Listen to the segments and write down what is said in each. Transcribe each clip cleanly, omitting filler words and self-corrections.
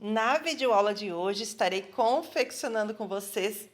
Na videoaula de hoje, estarei confeccionando com vocês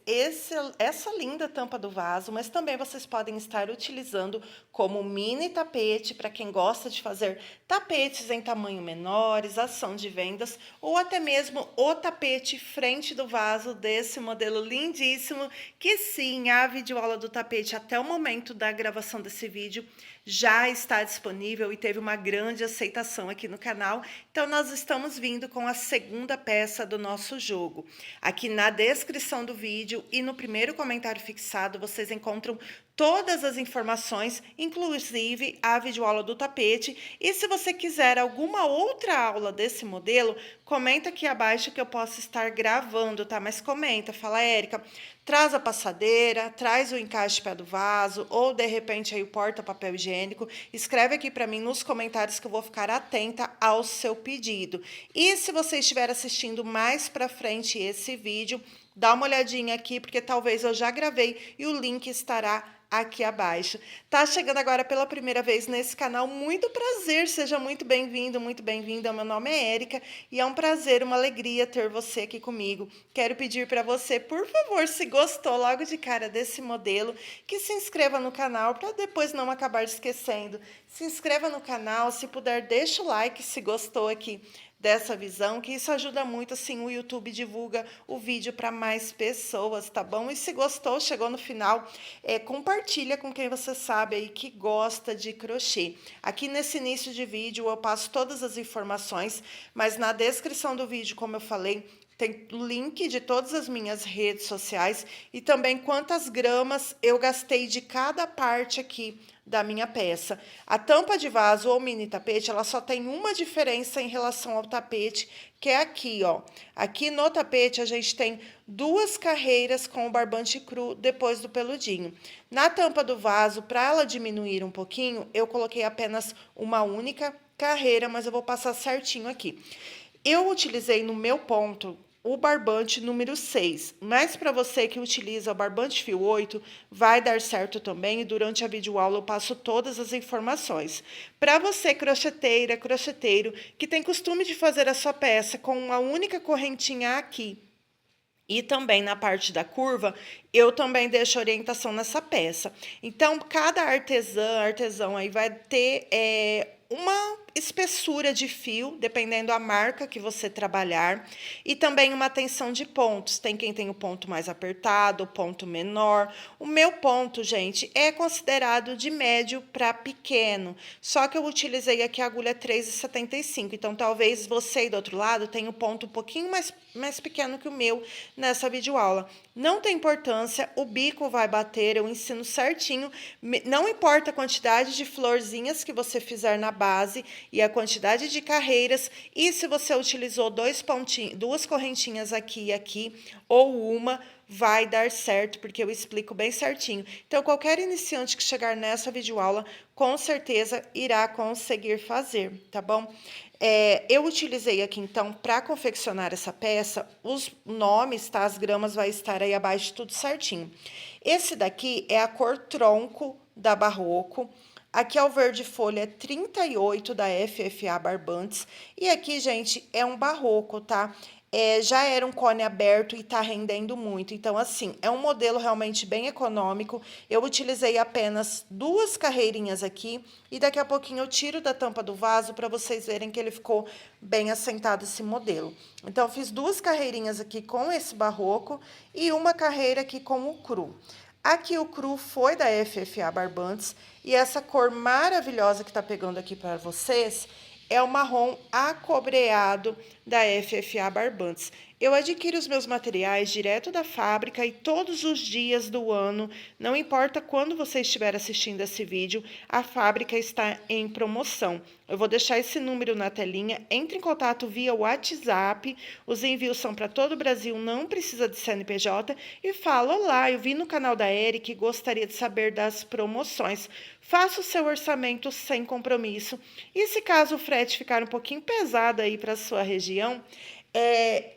essa linda tampa do vaso, mas também vocês podem estar utilizando como mini tapete para quem gosta de fazer tapetes em tamanho menores, ação de vendas, ou até mesmo o tapete frente do vaso desse modelo lindíssimo, que sim, a videoaula do tapete até o momento da gravação desse vídeo já está disponível e teve uma grande aceitação aqui no canal. Então, nós estamos vindo com a segunda peça do nosso jogo. Aqui na descrição do vídeo e no primeiro comentário fixado, vocês encontram todas as informações, inclusive a videoaula do tapete. E se você quiser alguma outra aula desse modelo, comenta aqui abaixo que eu posso estar gravando, tá? Mas comenta, fala, Érica, traz a passadeira, traz o encaixe pé do vaso, ou de repente aí o porta-papel higiênico. Escreve aqui para mim nos comentários que eu vou ficar atenta ao seu pedido. E se você estiver assistindo mais para frente esse vídeo, dá uma olhadinha aqui, porque talvez eu já gravei e o link estará aqui abaixo. Tá chegando agora pela primeira vez nesse canal, muito prazer, seja muito bem-vindo, muito bem-vinda. Meu nome é Érica e é um prazer, uma alegria ter você aqui comigo. Quero pedir para você, por favor, se gostou logo de cara desse modelo, que se inscreva no canal para depois não acabar esquecendo. Se inscreva no canal, se puder, deixa o like se gostou aqui dessa visão, que isso ajuda muito, assim, o YouTube divulga o vídeo para mais pessoas, tá bom? E se gostou, chegou no final, compartilha com quem você sabe aí que gosta de crochê. Aqui nesse início de vídeo eu passo todas as informações, mas na descrição do vídeo, como eu falei, tem link de todas as minhas redes sociais e também quantas gramas eu gastei de cada parte aqui da minha peça. A tampa de vaso ou mini tapete, ela só tem uma diferença em relação ao tapete, que é aqui, ó. Aqui no tapete a gente tem duas carreiras com o barbante cru depois do peludinho. Na tampa do vaso, para ela diminuir um pouquinho, eu coloquei apenas uma única carreira, mas eu vou passar certinho aqui. Eu utilizei no meu ponto o barbante número 6, mas para você que utiliza o barbante fio 8, vai dar certo também e durante a videoaula eu passo todas as informações. Para você crocheteira, crocheteiro, que tem costume de fazer a sua peça com uma única correntinha aqui, e também na parte da curva, eu também deixo orientação nessa peça. Então, cada artesão aí vai ter uma espessura de fio, dependendo da marca que você trabalhar, e também uma tensão de pontos. Tem quem tem o ponto mais apertado, o ponto menor. O meu ponto, gente, é considerado de médio para pequeno, só que eu utilizei aqui a agulha 3,75, então talvez você aí do outro lado tenha um ponto um pouquinho mais pequeno que o meu nessa videoaula. Não tem importância, o bico vai bater, eu ensino certinho, não importa a quantidade de florzinhas que você fizer na base e a quantidade de carreiras, e se você utilizou duas correntinhas aqui e aqui, ou uma, vai dar certo, porque eu explico bem certinho. Então, qualquer iniciante que chegar nessa videoaula, com certeza irá conseguir fazer, tá bom? Eu utilizei aqui, então, para confeccionar essa peça, os nomes, tá? As gramas vai estar aí abaixo, tudo certinho. Esse daqui é a cor tronco da Barroco. Aqui é o verde folha 38 da FFA Barbantes. E aqui, gente, é um barroco, tá? Já era um cone aberto e tá rendendo muito. Então, assim, é um modelo realmente bem econômico. Eu utilizei apenas duas carreirinhas aqui e daqui a pouquinho eu tiro da tampa do vaso para vocês verem que ele ficou bem assentado esse modelo. Então, eu fiz duas carreirinhas aqui com esse barroco e uma carreira aqui com o cru. Aqui o cru foi da FFA Barbantes e essa cor maravilhosa que tá pegando aqui para vocês é o marrom acobreado da FFA Barbantes. Eu adquiro os meus materiais direto da fábrica e todos os dias do ano, não importa quando você estiver assistindo esse vídeo, a fábrica está em promoção. Eu vou deixar esse número na telinha, entre em contato via WhatsApp, os envios são para todo o Brasil, não precisa de CNPJ, e fala, olá, eu vi no canal da Eric e gostaria de saber das promoções. Faça o seu orçamento sem compromisso, e se caso o frete ficar um pouquinho pesado aí para a sua região,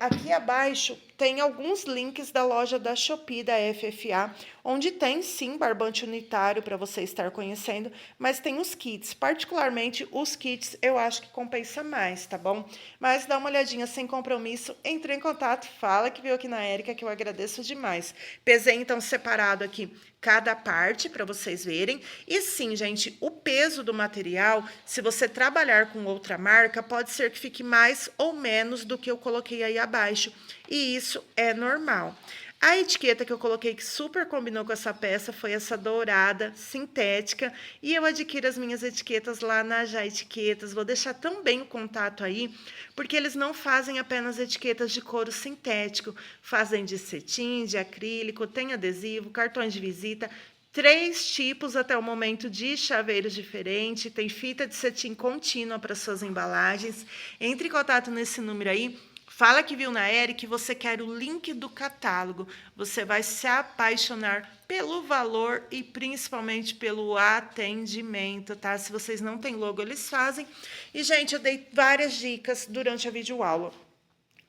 aqui abaixo tem alguns links da loja da Shopee, da FFA, onde tem sim barbante unitário para você estar conhecendo, mas tem os kits. Particularmente os kits eu acho que compensa mais, tá bom? Mas dá uma olhadinha sem compromisso, entre em contato, fala que veio aqui na Érica, que eu agradeço demais. Pesei então separado aqui cada parte para vocês verem. E sim, gente, o peso do material, se você trabalhar com outra marca, pode ser que fique mais ou menos do que eu coloquei aí abaixo. E isso é normal. A etiqueta que eu coloquei que super combinou com essa peça foi essa dourada, sintética. E eu adquiro as minhas etiquetas lá na Já Etiquetas. Vou deixar também o contato aí, porque eles não fazem apenas etiquetas de couro sintético. Fazem de cetim, de acrílico, tem adesivo, cartões de visita. 3 tipos até o momento de chaveiros diferentes. Tem fita de cetim contínua para suas embalagens. Entre em contato nesse número aí. Fala que viu na Érica que você quer o link do catálogo. Você vai se apaixonar pelo valor e principalmente pelo atendimento, tá? Se vocês não têm logo, eles fazem. E, gente, eu dei várias dicas durante a videoaula.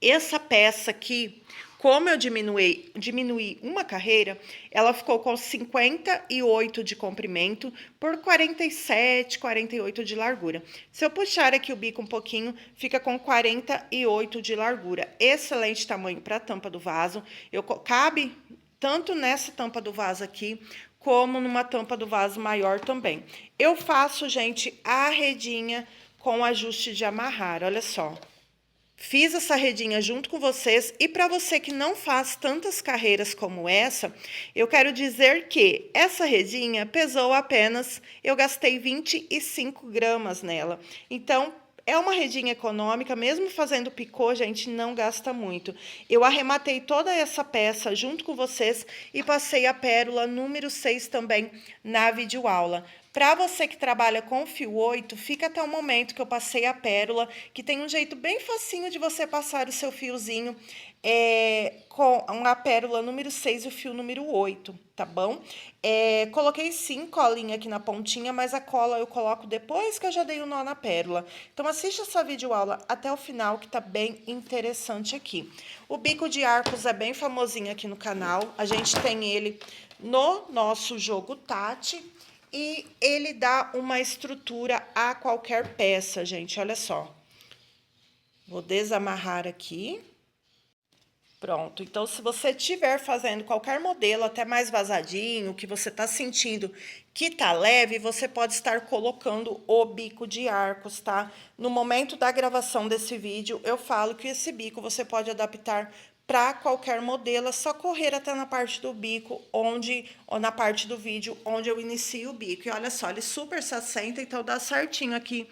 Essa peça aqui, como eu diminuí uma carreira, ela ficou com 58 de comprimento por 47, 48 de largura. Se eu puxar aqui o bico um pouquinho, fica com 48 de largura. Excelente tamanho para a tampa do vaso. Cabe tanto nessa tampa do vaso aqui, como numa tampa do vaso maior também. Eu faço, gente, a redinha com ajuste de amarrar, olha só. Fiz essa redinha junto com vocês e para você que não faz tantas carreiras como essa, eu quero dizer que essa redinha pesou apenas, eu gastei 25 gramas nela. Então, é uma redinha econômica, mesmo fazendo picô, gente, não gasta muito. Eu arrematei toda essa peça junto com vocês e passei a pérola número 6 também na videoaula. Para você que trabalha com fio 8, fica até o momento que eu passei a pérola, que tem um jeito bem facinho de você passar o seu fiozinho com a pérola número 6 e o fio número 8, tá bom? Coloquei sim colinha aqui na pontinha, mas a cola eu coloco depois que eu já dei o nó na pérola. Então, assista essa videoaula até o final, que tá bem interessante aqui. O bico de arcos é bem famosinho aqui no canal, a gente tem ele no nosso jogo Tati. E ele dá uma estrutura a qualquer peça, gente, olha só. Vou desamarrar aqui. Pronto, então se você estiver fazendo qualquer modelo, até mais vazadinho, que você tá sentindo que tá leve, você pode estar colocando o bico de arcos, tá? No momento da gravação desse vídeo, eu falo que esse bico você pode adaptar para qualquer modelo, é só correr até na parte do bico, ou na parte do vídeo, onde eu inicio o bico. E olha só, ele super se assenta, então dá certinho aqui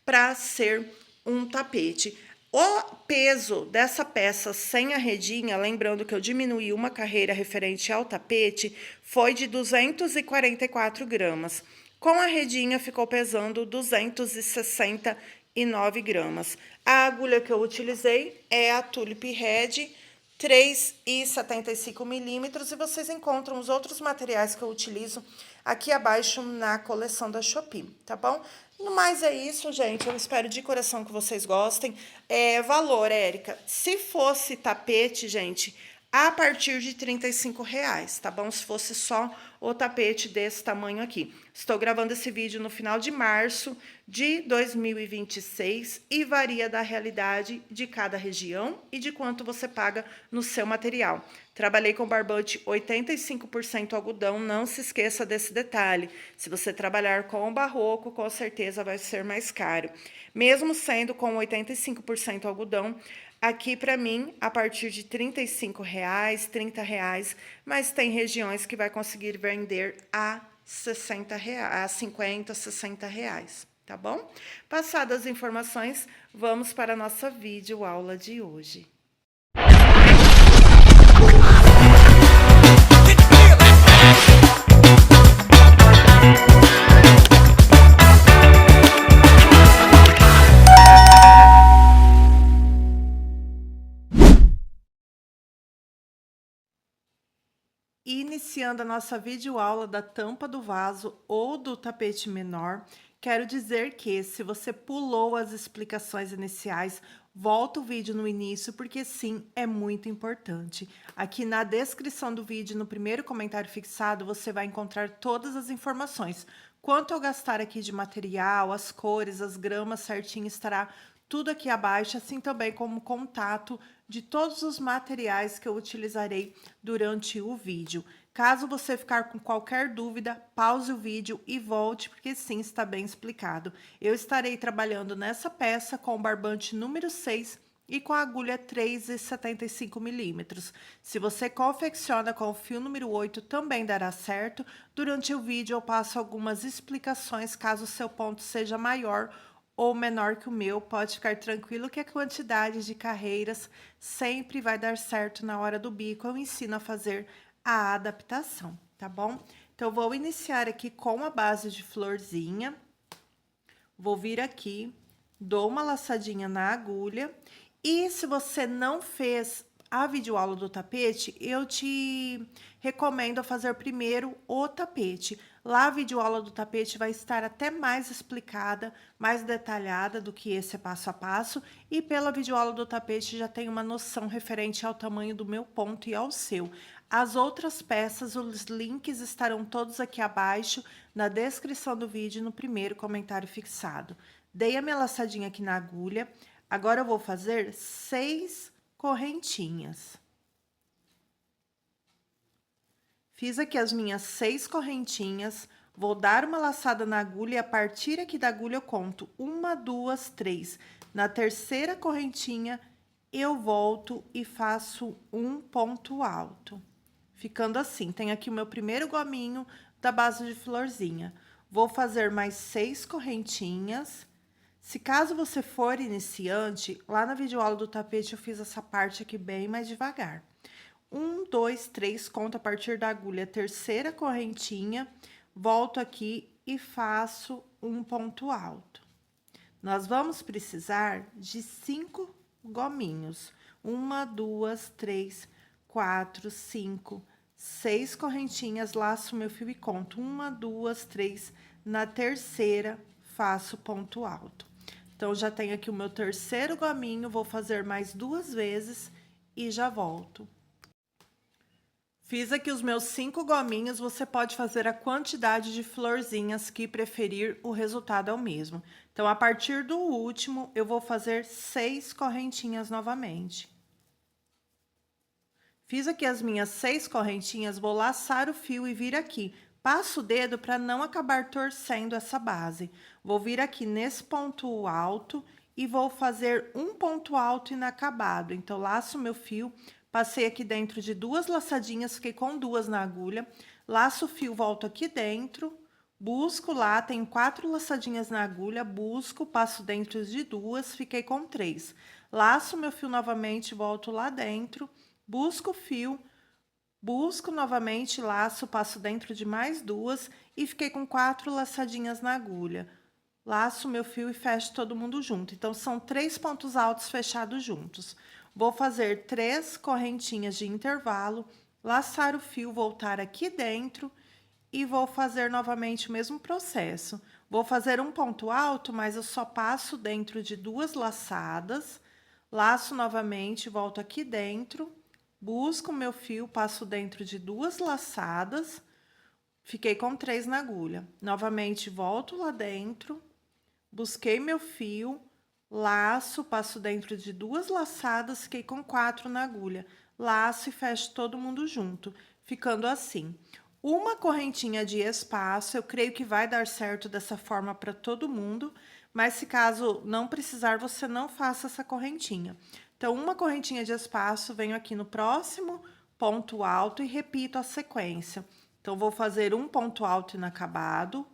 para ser um tapete. O peso dessa peça sem a redinha, lembrando que eu diminuí uma carreira referente ao tapete, foi de 244 gramas. Com a redinha ficou pesando 269 gramas. A agulha que eu utilizei é a Tulip Red 3,75 milímetros, e vocês encontram os outros materiais que eu utilizo aqui abaixo na coleção da Shopee, tá bom? No mais é isso, gente. Eu espero de coração que vocês gostem. Valor, Érica, se fosse tapete, gente, a partir de R$ 35, tá bom? Se fosse só o tapete desse tamanho aqui. Estou gravando esse vídeo no final de março de 2026 e varia da realidade de cada região e de quanto você paga no seu material. Trabalhei com barbante 85% algodão, não se esqueça desse detalhe. Se você trabalhar com barroco, com certeza vai ser mais caro. Mesmo sendo com 85% algodão, aqui para mim, a partir de R$ 35, R$ 30, mas tem regiões que vai conseguir vender a R$ 50, R$ 60, tá bom? Passadas as informações, vamos para a nossa videoaula de hoje. Iniciando a nossa videoaula da tampa do vaso ou do tapete menor, quero dizer que se você pulou as explicações iniciais volta o vídeo no início, porque sim, é muito importante. Aqui na descrição do vídeo, no primeiro comentário fixado, você vai encontrar todas as informações. Quanto eu gastar aqui de material, as cores, as gramas certinho, estará tudo aqui abaixo, assim também como contato de todos os materiais que eu utilizarei durante o vídeo. Caso você ficar com qualquer dúvida, pause o vídeo e volte, porque sim, está bem explicado. Eu estarei trabalhando nessa peça com o barbante número 6 e com a agulha 3,75 milímetros. Se você confecciona com o fio número 8, também dará certo. Durante o vídeo eu passo algumas explicações, caso o seu ponto seja maior ou menor que o meu, pode ficar tranquilo que a quantidade de carreiras sempre vai dar certo na hora do bico. Eu ensino a fazer a adaptação, tá bom? Então, vou iniciar aqui com a base de florzinha. Vou vir aqui, dou uma laçadinha na agulha. E se você não fez a videoaula do tapete, eu te recomendo fazer primeiro o tapete. Lá a videoaula do tapete vai estar até mais explicada, mais detalhada do que esse passo a passo. E pela videoaula do tapete já tem uma noção referente ao tamanho do meu ponto e ao seu. As outras peças, os links estarão todos aqui abaixo, na descrição do vídeo, no primeiro comentário fixado. Dei a minha laçadinha aqui na agulha. Agora, eu vou fazer 6 correntinhas. Fiz aqui as minhas 6 correntinhas, vou dar uma laçada na agulha e a partir aqui da agulha eu conto 1, 2, 3. Na terceira correntinha, eu volto e faço um ponto alto. Ficando assim, tem aqui o meu primeiro gominho da base de florzinha. Vou fazer mais 6 correntinhas. Se caso você for iniciante, lá na videoaula do tapete eu fiz essa parte aqui bem mais devagar. 1, 2, 3, conto a partir da agulha, terceira correntinha, volto aqui e faço um ponto alto. Nós vamos precisar de 5 gominhos. 1, 2, 3, 4, 5, 6 correntinhas, laço meu fio e conto. 1, 2, 3, na terceira, faço ponto alto. Então, já tenho aqui o meu terceiro gominho, vou fazer mais 2 vezes e já volto. Fiz aqui os meus 5 gominhos, você pode fazer a quantidade de florzinhas que preferir, o resultado é o mesmo. Então, a partir do último, eu vou fazer 6 correntinhas novamente. Fiz aqui as minhas 6 correntinhas, vou laçar o fio e vir aqui. Passo o dedo para não acabar torcendo essa base. Vou vir aqui nesse ponto alto e vou fazer um ponto alto inacabado. Então, laço meu fio, passei aqui dentro de 2 laçadinhas, fiquei com 2 na agulha. Laço o fio, volto aqui dentro, busco lá, tenho 4 laçadinhas na agulha, busco, passo dentro de 2, fiquei com 3. Laço meu fio novamente, volto lá dentro, busco o fio, busco novamente, laço, passo dentro de mais 2 e fiquei com 4 laçadinhas na agulha. Laço meu fio e fecho todo mundo junto. Então, são 3 pontos altos fechados juntos. Vou fazer 3 correntinhas de intervalo, laçar o fio, voltar aqui dentro e vou fazer novamente o mesmo processo. Vou fazer um ponto alto, mas eu só passo dentro de 2 laçadas, laço novamente, volto aqui dentro, busco o meu fio, passo dentro de 2 laçadas, fiquei com 3 na agulha. Novamente, volto lá dentro, busquei meu fio, laço, passo dentro de 2 laçadas, fiquei com 4 na agulha. Laço e fecho todo mundo junto, ficando assim. Uma correntinha de espaço, eu creio que vai dar certo dessa forma para todo mundo, mas se caso não precisar, você não faça essa correntinha. Então, uma correntinha de espaço, venho aqui no próximo ponto alto e repito a sequência. Então, vou fazer um ponto alto inacabado,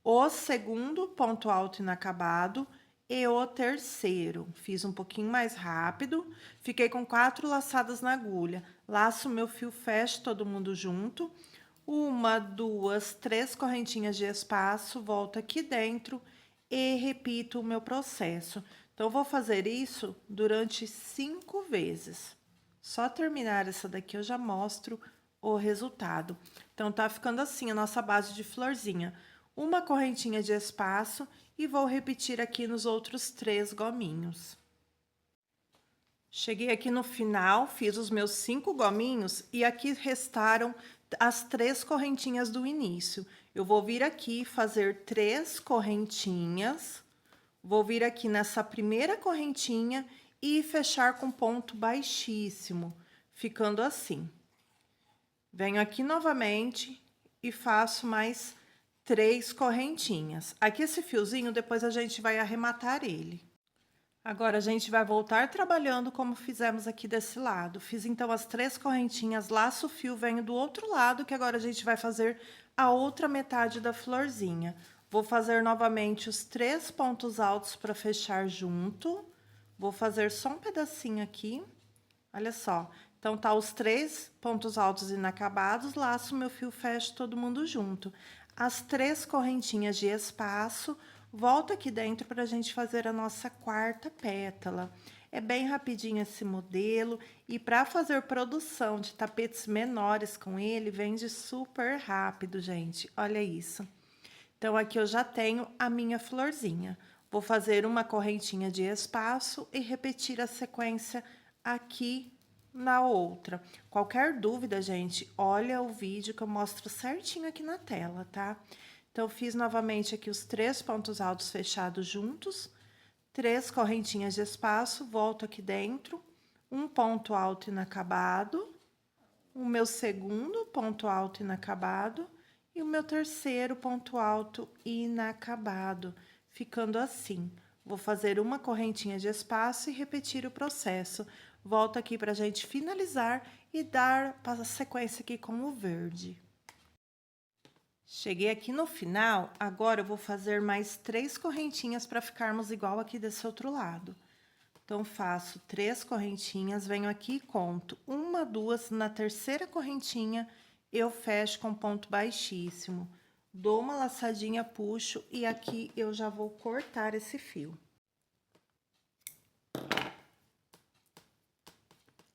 o segundo ponto alto inacabado e o terceiro. Fiz um pouquinho mais rápido, fiquei com 4 laçadas na agulha. Laço meu fio, fecho todo mundo junto. 1, 2, 3 correntinhas de espaço, volto aqui dentro e repito o meu processo. Então, eu vou fazer isso durante 5 vezes. Só terminar essa daqui eu já mostro o resultado. Então, tá ficando assim a nossa base de florzinha. Uma correntinha de espaço e vou repetir aqui nos outros 3 gominhos. Cheguei aqui no final, fiz os meus 5 gominhos e aqui restaram as 3 correntinhas do início. Eu vou vir aqui fazer 3 correntinhas, vou vir aqui nessa primeira correntinha e fechar com ponto baixíssimo, ficando assim. Venho aqui novamente e faço mais 3 correntinhas. Aqui esse fiozinho, depois a gente vai arrematar ele. Agora, a gente vai voltar trabalhando como fizemos aqui desse lado. Fiz, então, as 3 correntinhas, laço o fio, venho do outro lado, que agora a gente vai fazer a outra metade da florzinha. Vou fazer novamente os 3 pontos altos para fechar junto. Vou fazer só um pedacinho aqui. Olha só. Então, tá os 3 pontos altos inacabados, laço meu fio, fecho todo mundo junto. As 3 correntinhas de espaço, volto aqui dentro para a gente fazer a nossa quarta pétala. É bem rapidinho esse modelo e para fazer produção de tapetes menores com ele, vende super rápido, gente. Olha isso. Então, aqui eu já tenho a minha florzinha. Vou fazer uma correntinha de espaço e repetir a sequência aqui na outra. Qualquer dúvida, gente, olha o vídeo que eu mostro certinho aqui na tela, tá? Então, fiz novamente aqui os 3 pontos altos fechados juntos, 3 correntinhas de espaço, volto aqui dentro, um ponto alto inacabado, o meu segundo ponto alto inacabado e o meu terceiro ponto alto inacabado, ficando assim. Vou fazer uma correntinha de espaço e repetir o processo. Volto aqui para a gente finalizar e dar a sequência aqui com o verde. Cheguei aqui no final, agora eu vou fazer mais 3 correntinhas para ficarmos igual aqui desse outro lado. Então, faço 3 correntinhas, venho aqui e conto 1, 2, na terceira correntinha, eu fecho com ponto baixíssimo. Dou uma laçadinha, puxo e aqui eu já vou cortar esse fio.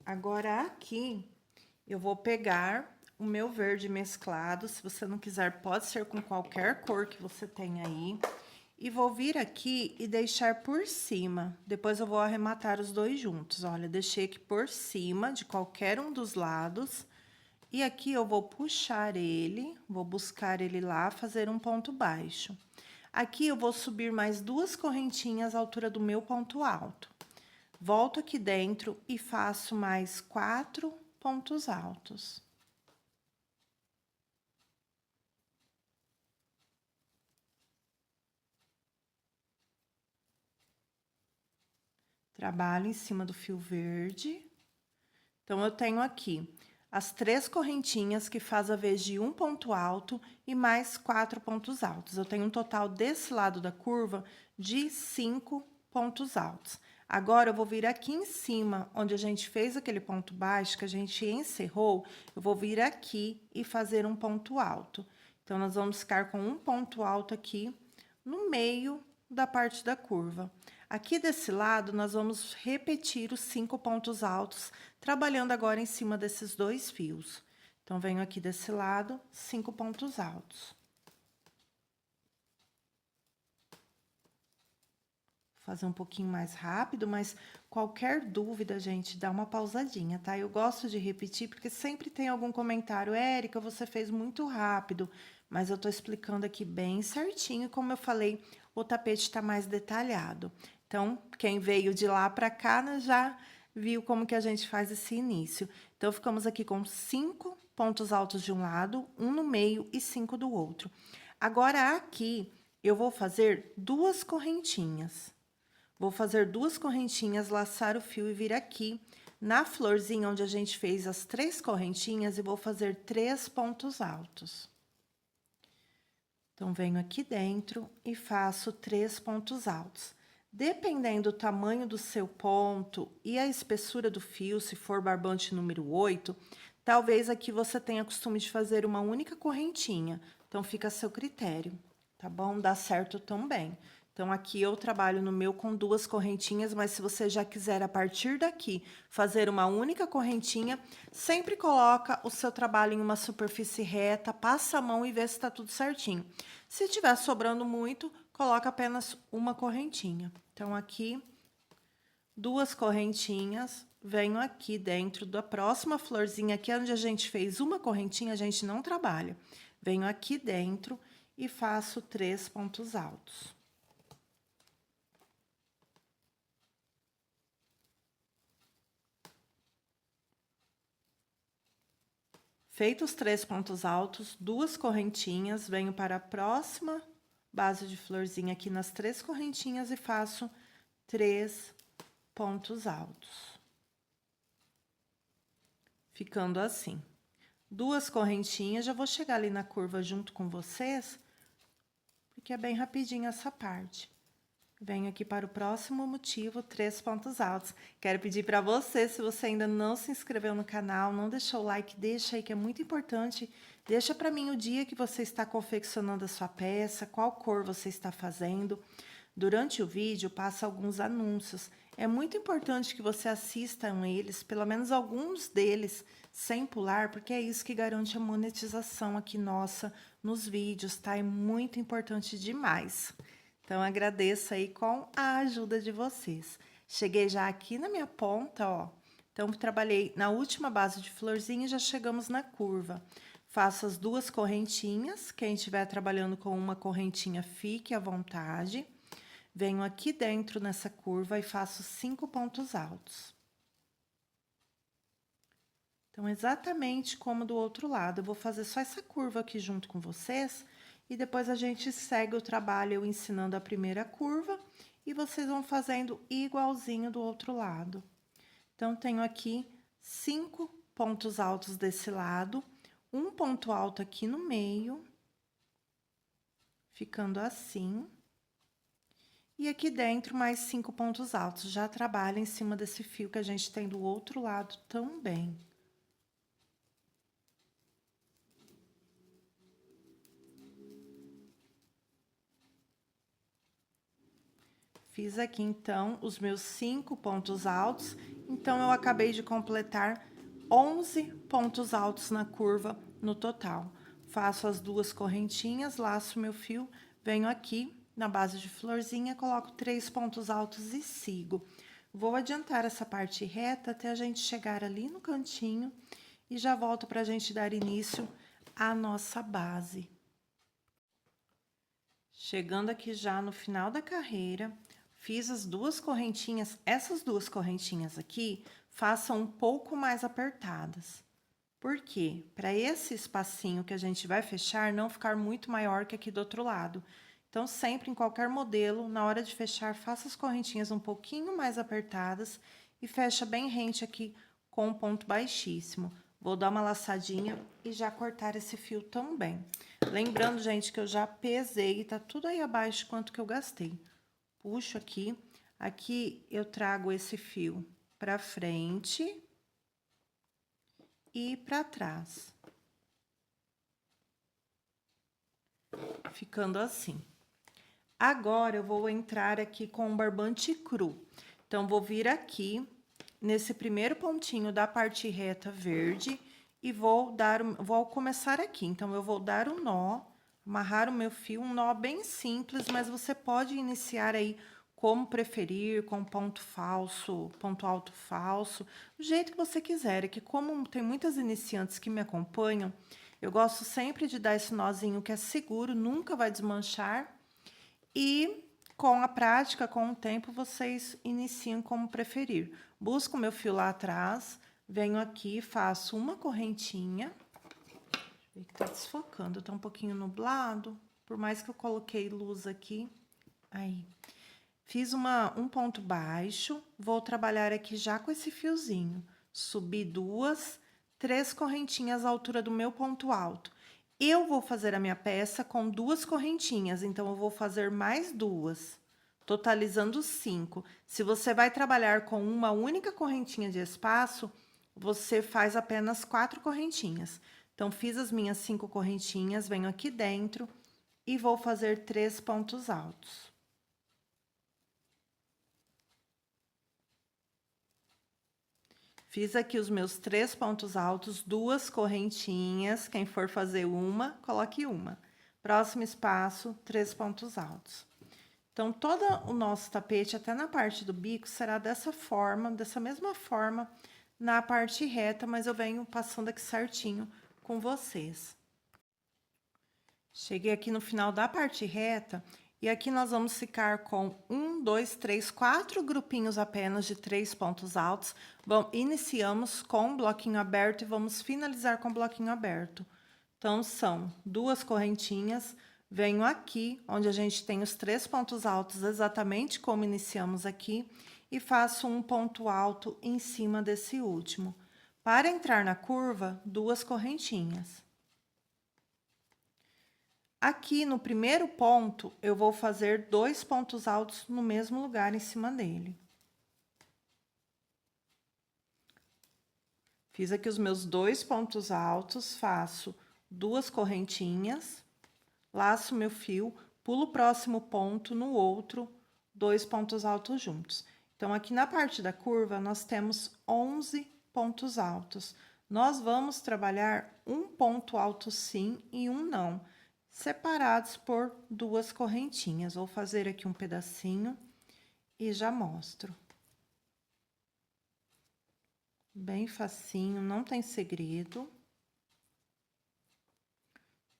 Agora, aqui, eu vou pegar o meu verde mesclado, se você não quiser, pode ser com qualquer cor que você tenha aí. E vou vir aqui e deixar por cima, depois eu vou arrematar os dois juntos. Olha, deixei aqui por cima de qualquer um dos lados. E aqui eu vou puxar ele, vou buscar ele lá, fazer um ponto baixo. Aqui eu vou subir mais 2 correntinhas à altura do meu ponto alto. Volto aqui dentro e faço mais 4 pontos altos. Trabalho em cima do fio verde. Então, eu tenho aqui as 3 correntinhas que faz a vez de um ponto alto e mais 4 pontos altos. Eu tenho um total desse lado da curva de 5 pontos altos. Agora, eu vou vir aqui em cima, onde a gente fez aquele ponto baixo, que a gente encerrou, eu vou vir aqui e fazer um ponto alto. Então, nós vamos ficar com um ponto alto aqui no meio da parte da curva. Aqui desse lado, nós vamos repetir os 5 pontos altos, trabalhando agora em cima desses 2 fios. Então, venho aqui desse lado, 5 pontos altos. Fazer um pouquinho mais rápido, mas qualquer dúvida, gente, dá uma pausadinha, tá? Eu gosto de repetir, porque sempre tem algum comentário, Érica, você fez muito rápido, mas eu tô explicando aqui bem certinho, como eu falei, o tapete tá mais detalhado. Então, quem veio de lá pra cá, né, já viu como que a gente faz esse início. Então, ficamos aqui com 5 pontos altos de um lado, um no meio e 5 do outro. Agora, aqui, eu vou fazer 2 correntinhas. Vou fazer 2 correntinhas, laçar o fio e vir aqui na florzinha onde a gente fez as 3 correntinhas e vou fazer 3 pontos altos. Então, venho aqui dentro e faço 3 pontos altos. Dependendo do tamanho do seu ponto e a espessura do fio, se for barbante número 8, talvez aqui você tenha costume de fazer uma única correntinha. Então, fica a seu critério, tá bom? Dá certo também. Então, aqui eu trabalho no meu com 2 correntinhas, mas se você já quiser, a partir daqui, fazer uma única correntinha, sempre coloca o seu trabalho em uma superfície reta, passa a mão e vê se tá tudo certinho. Se tiver sobrando muito, coloca apenas uma correntinha. Então, aqui, 2 correntinhas, venho aqui dentro da próxima florzinha, aqui onde a gente fez uma correntinha, a gente não trabalha. Venho aqui dentro e faço 3 pontos altos. Feitos os 3 pontos altos, 2 correntinhas, venho para a próxima base de florzinha aqui nas 3 correntinhas e faço 3 pontos altos. Ficando assim. 2 correntinhas, já vou chegar ali na curva junto com vocês, porque é bem rapidinho essa parte. Venho aqui para o próximo motivo, 3 pontos altos. Quero pedir para você, se você ainda não se inscreveu no canal, não deixou o like, deixa aí que é muito importante. Deixa para mim o dia que você está confeccionando a sua peça, qual cor você está fazendo. Durante o vídeo, passa alguns anúncios. É muito importante que você assistam eles, pelo menos alguns deles, sem pular, porque é isso que garante a monetização aqui nossa nos vídeos, tá? É muito importante demais. Então, agradeço aí com a ajuda de vocês. Cheguei já aqui na minha ponta, ó. Então, trabalhei na última base de florzinha e já chegamos na curva. Faço as 2 correntinhas. Quem estiver trabalhando com uma correntinha, fique à vontade. Venho aqui dentro nessa curva e faço 5 pontos altos. Então, exatamente como do outro lado. Eu vou fazer só essa curva aqui junto com vocês. E depois a gente segue o trabalho, eu ensinando a primeira curva, e vocês vão fazendo igualzinho do outro lado. Então, tenho aqui 5 pontos altos desse lado, um ponto alto aqui no meio, ficando assim. E aqui dentro, mais 5 pontos altos. Já trabalho em cima desse fio que a gente tem do outro lado também. Fiz aqui, então, os meus 5 pontos altos. Então, eu acabei de completar 11 pontos altos na curva no total. Faço as 2 correntinhas, laço meu fio, venho aqui na base de florzinha, coloco 3 pontos altos e sigo. Vou adiantar essa parte reta até a gente chegar ali no cantinho e já volto para a gente dar início à nossa base. Chegando aqui já no final da carreira, fiz as 2 correntinhas, essas 2 correntinhas aqui, façam um pouco mais apertadas. Por quê? Para esse espacinho que a gente vai fechar não ficar muito maior que aqui do outro lado. Então, sempre em qualquer modelo, na hora de fechar, faça as correntinhas um pouquinho mais apertadas e fecha bem rente aqui com um ponto baixíssimo. Vou dar uma laçadinha e já cortar esse fio também. Lembrando, gente, que eu já pesei, tá tudo aí abaixo quanto que eu gastei. Puxo aqui, aqui eu trago esse fio pra frente e pra trás. Ficando assim. Agora, eu vou entrar aqui com um barbante cru. Então, vou vir aqui, nesse primeiro pontinho da parte reta verde, e vou começar aqui. Então, eu vou dar um nó, amarrar o meu fio, um nó bem simples, mas você pode iniciar aí como preferir, com ponto falso, ponto alto falso, do jeito que você quiser. É que como tem muitas iniciantes que me acompanham, eu gosto sempre de dar esse nozinho que é seguro, nunca vai desmanchar. E com a prática, com o tempo, vocês iniciam como preferir. Busco o meu fio lá atrás, venho aqui, faço uma correntinha. Deixa eu ver que tá desfocando, tá um pouquinho nublado, por mais que eu coloquei luz aqui. Aí. Fiz um ponto baixo, vou trabalhar aqui já com esse fiozinho. Subi 2, 3 correntinhas à altura do meu ponto alto. Eu vou fazer a minha peça com 2 correntinhas, então eu vou fazer mais 2, totalizando 5. Se você vai trabalhar com uma única correntinha de espaço, você faz apenas 4 correntinhas. Então, fiz as minhas 5 correntinhas, venho aqui dentro e vou fazer 3 pontos altos. Fiz aqui os meus 3 pontos altos, 2 correntinhas. Quem for fazer uma, coloque uma. Próximo espaço, 3 pontos altos. Então, todo o nosso tapete, até na parte do bico, será dessa forma, dessa mesma forma, na parte reta, mas eu venho passando aqui certinho com vocês. Cheguei aqui no final da parte reta, e aqui nós vamos ficar com 1, 2, 3, 4 grupinhos apenas de 3 pontos altos. Iniciamos com um bloquinho aberto e vamos finalizar com um bloquinho aberto. Então, são 2 correntinhas, venho aqui, onde a gente tem os 3 pontos altos, exatamente como iniciamos aqui, e faço um ponto alto em cima desse último. Para entrar na curva, 2 correntinhas. Aqui no primeiro ponto, eu vou fazer 2 pontos altos no mesmo lugar em cima dele. Fiz aqui os meus 2 pontos altos, faço 2 correntinhas, laço meu fio, pulo o próximo ponto no outro, 2 pontos altos juntos. Então, aqui na parte da curva, nós temos 11 pontos altos. Nós vamos trabalhar um ponto alto sim e um não, separados por 2 correntinhas. Vou fazer aqui um pedacinho e já mostro. Bem facinho, não tem segredo.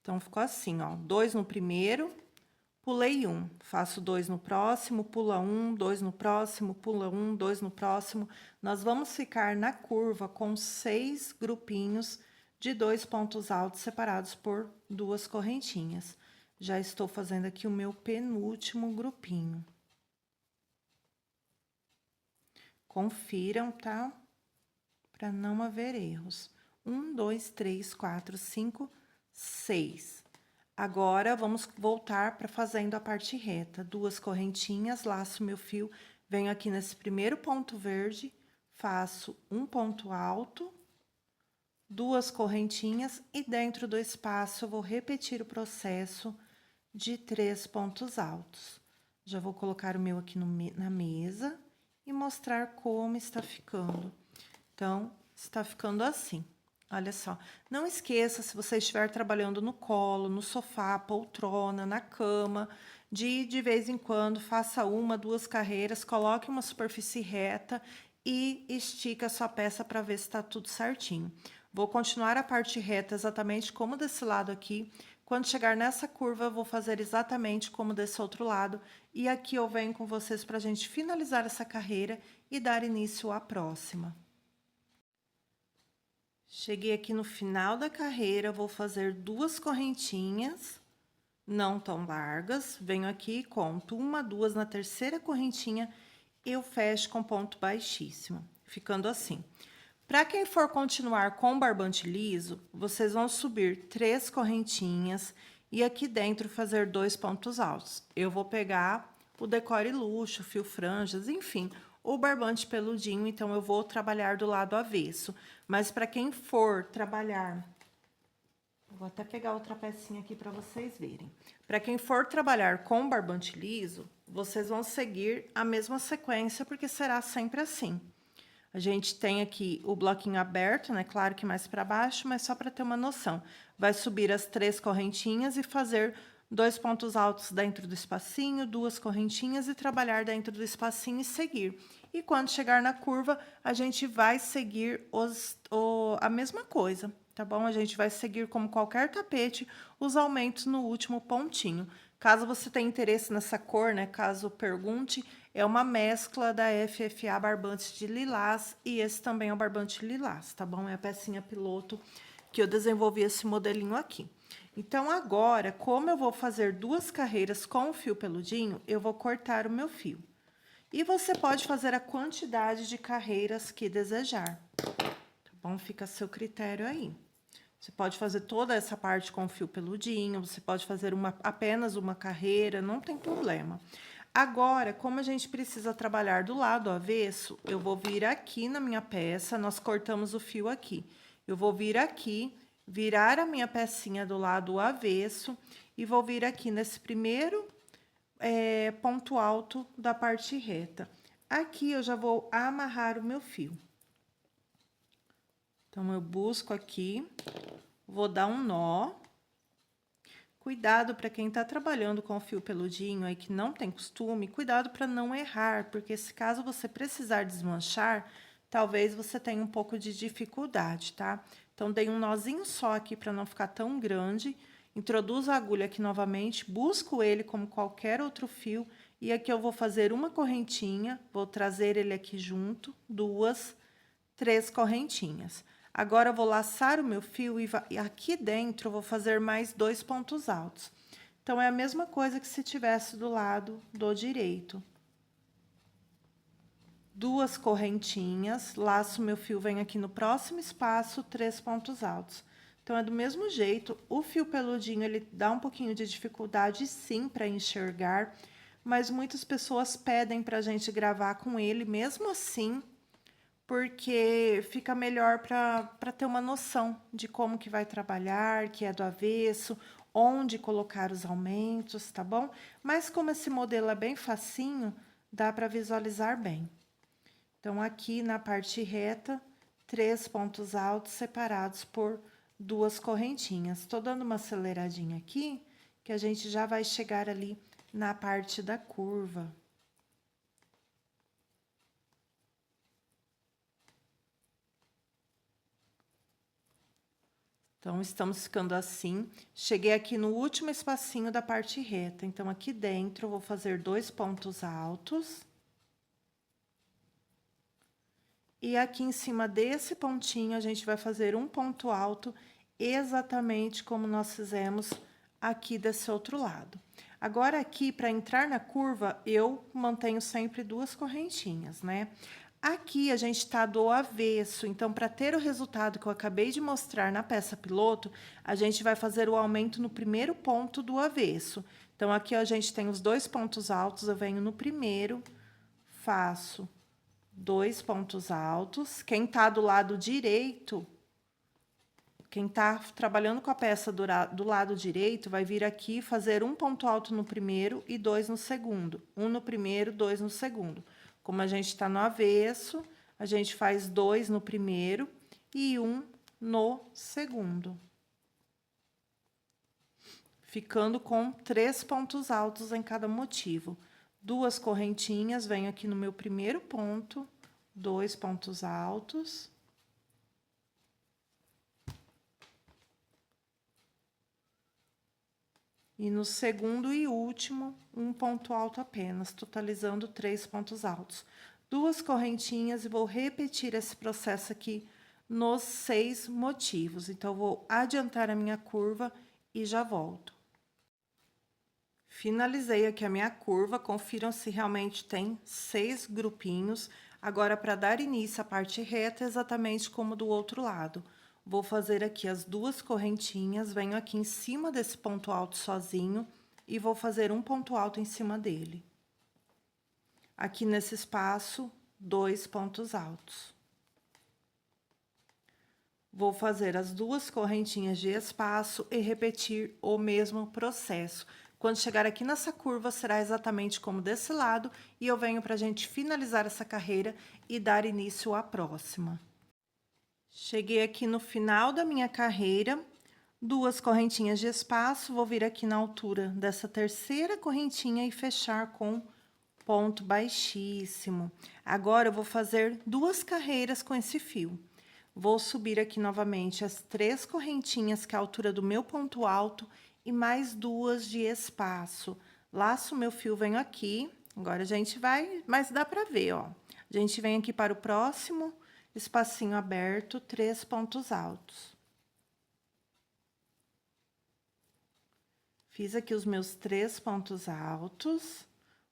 Então, ficou assim, ó, 2 no primeiro, pulei 1, faço 2 no próximo, pula 1, 2 no próximo, pula 1, 2 no próximo. Nós vamos ficar na curva com 6 grupinhos de 2 pontos altos separados por 2 correntinhas. Já estou fazendo aqui o meu penúltimo grupinho. Confiram, tá? Para não haver erros. 1, 2, 3, 4, 5, 6. Agora, vamos voltar para fazendo a parte reta. 2 correntinhas, laço meu fio, venho aqui nesse primeiro ponto verde, faço um ponto alto, 2 correntinhas e dentro do espaço eu vou repetir o processo de 3 pontos altos. Já vou colocar o meu aqui na mesa e mostrar como está ficando. Então, está ficando assim. Olha só, não esqueça, se você estiver trabalhando no colo, no sofá, poltrona, na cama, de vez em quando, faça 1, 2 carreiras, coloque uma superfície reta e estica a sua peça para ver se está tudo certinho. Vou continuar a parte reta exatamente como desse lado aqui. Quando chegar nessa curva, eu vou fazer exatamente como desse outro lado. E aqui eu venho com vocês para a gente finalizar essa carreira e dar início à próxima. Cheguei aqui no final da carreira, vou fazer 2 correntinhas, não tão largas. Venho aqui, conto 1, 2 na terceira correntinha, eu fecho com ponto baixíssimo, ficando assim. Para quem for continuar com barbante liso, vocês vão subir 3 correntinhas e aqui dentro fazer 2 pontos altos. Eu vou pegar o decore luxo, fio franjas, enfim, o barbante peludinho, então eu vou trabalhar do lado avesso. Mas para quem for trabalhar, eu vou até pegar outra pecinha aqui para vocês verem. Para quem for trabalhar com barbante liso, vocês vão seguir a mesma sequência, porque será sempre assim. A gente tem aqui o bloquinho aberto, né? Claro que mais para baixo, mas só para ter uma noção. Vai subir as 3 correntinhas e fazer 2 pontos altos dentro do espacinho, 2 correntinhas e trabalhar dentro do espacinho e seguir. E quando chegar na curva, a gente vai seguir a mesma coisa, tá bom? A gente vai seguir como qualquer tapete, os aumentos no último pontinho. Caso você tenha interesse nessa cor, né? Caso pergunte, é uma mescla da FFA Barbantes de Lilás e esse também é o barbante lilás, tá bom? É a pecinha piloto que eu desenvolvi esse modelinho aqui. Então, agora, como eu vou fazer 2 carreiras com o fio peludinho, eu vou cortar o meu fio. E você pode fazer a quantidade de carreiras que desejar, tá bom? Fica a seu critério aí. Você pode fazer toda essa parte com fio peludinho, você pode fazer apenas uma carreira, não tem problema. Agora, como a gente precisa trabalhar do lado avesso, eu vou vir aqui na minha peça, nós cortamos o fio aqui. Eu vou vir aqui, virar a minha pecinha do lado avesso e vou vir aqui nesse primeiro ponto alto da parte reta. Aqui eu já vou amarrar o meu fio. Então, eu busco aqui, vou dar um nó. Cuidado para quem está trabalhando com o fio peludinho aí que não tem costume, cuidado para não errar, porque se caso você precisar desmanchar, talvez você tenha um pouco de dificuldade, tá? Então, dei um nozinho só aqui para não ficar tão grande, introduzo a agulha aqui novamente, busco ele como qualquer outro fio, e aqui eu vou fazer uma correntinha, vou trazer ele aqui junto, 2, 3 correntinhas. Agora, eu vou laçar o meu fio e aqui dentro eu vou fazer mais 2 pontos altos. Então, é a mesma coisa que se tivesse do lado do direito. 2 correntinhas, laço meu fio, venho aqui no próximo espaço, 3 pontos altos. Então, é do mesmo jeito, o fio peludinho, ele dá um pouquinho de dificuldade, sim, para enxergar, mas muitas pessoas pedem pra gente gravar com ele, mesmo assim, porque fica melhor para ter uma noção de como que vai trabalhar, que é do avesso, onde colocar os aumentos, tá bom? Mas como esse modelo é bem facinho, dá para visualizar bem. Então, aqui na parte reta, 3 pontos altos separados por 2 correntinhas. Estou dando uma aceleradinha aqui, que a gente já vai chegar ali na parte da curva. Então, estamos ficando assim. Cheguei aqui no último espacinho da parte reta. Então, aqui dentro, eu vou fazer 2 pontos altos. E aqui em cima desse pontinho, a gente vai fazer um ponto alto, exatamente como nós fizemos aqui desse outro lado. Agora, aqui, para entrar na curva, eu mantenho sempre 2 correntinhas, né? Aqui, a gente tá do avesso, então, para ter o resultado que eu acabei de mostrar na peça piloto, a gente vai fazer o aumento no primeiro ponto do avesso. Então, aqui, ó, a gente tem os 2 pontos altos, eu venho no primeiro, faço 2 pontos altos. Quem tá do lado direito, quem tá trabalhando com a peça do lado direito, vai vir aqui fazer um ponto alto no primeiro e 2 no segundo. Um no primeiro, 2 no segundo. Como a gente tá no avesso, a gente faz 2 no primeiro e 1 no segundo. Ficando com 3 pontos altos em cada motivo. 2 correntinhas, venho aqui no meu primeiro ponto, 2 pontos altos. E no segundo e último, um ponto alto apenas, totalizando 3 pontos altos. 2 correntinhas e vou repetir esse processo aqui nos 6 motivos. Então, eu vou adiantar a minha curva e já volto. Finalizei aqui a minha curva, confiram se realmente tem 6 grupinhos. Agora, para dar início à parte reta, exatamente como do outro lado. Vou fazer aqui as 2 correntinhas, venho aqui em cima desse ponto alto sozinho e vou fazer um ponto alto em cima dele. Aqui nesse espaço, 2 pontos altos. Vou fazer as 2 correntinhas de espaço e repetir o mesmo processo. Quando chegar aqui nessa curva, será exatamente como desse lado, e eu venho pra gente finalizar essa carreira e dar início à próxima. Cheguei aqui no final da minha carreira, 2 correntinhas de espaço, vou vir aqui na altura dessa terceira correntinha e fechar com ponto baixíssimo. Agora, eu vou fazer 2 carreiras com esse fio. Vou subir aqui novamente as 3 correntinhas, que é a altura do meu ponto alto, e mais 2 de espaço. Laço meu fio, venho aqui. Agora, a gente vai, mas dá pra ver, ó. A gente vem aqui para o próximo espacinho aberto, 3 pontos altos. Fiz aqui os meus 3 pontos altos.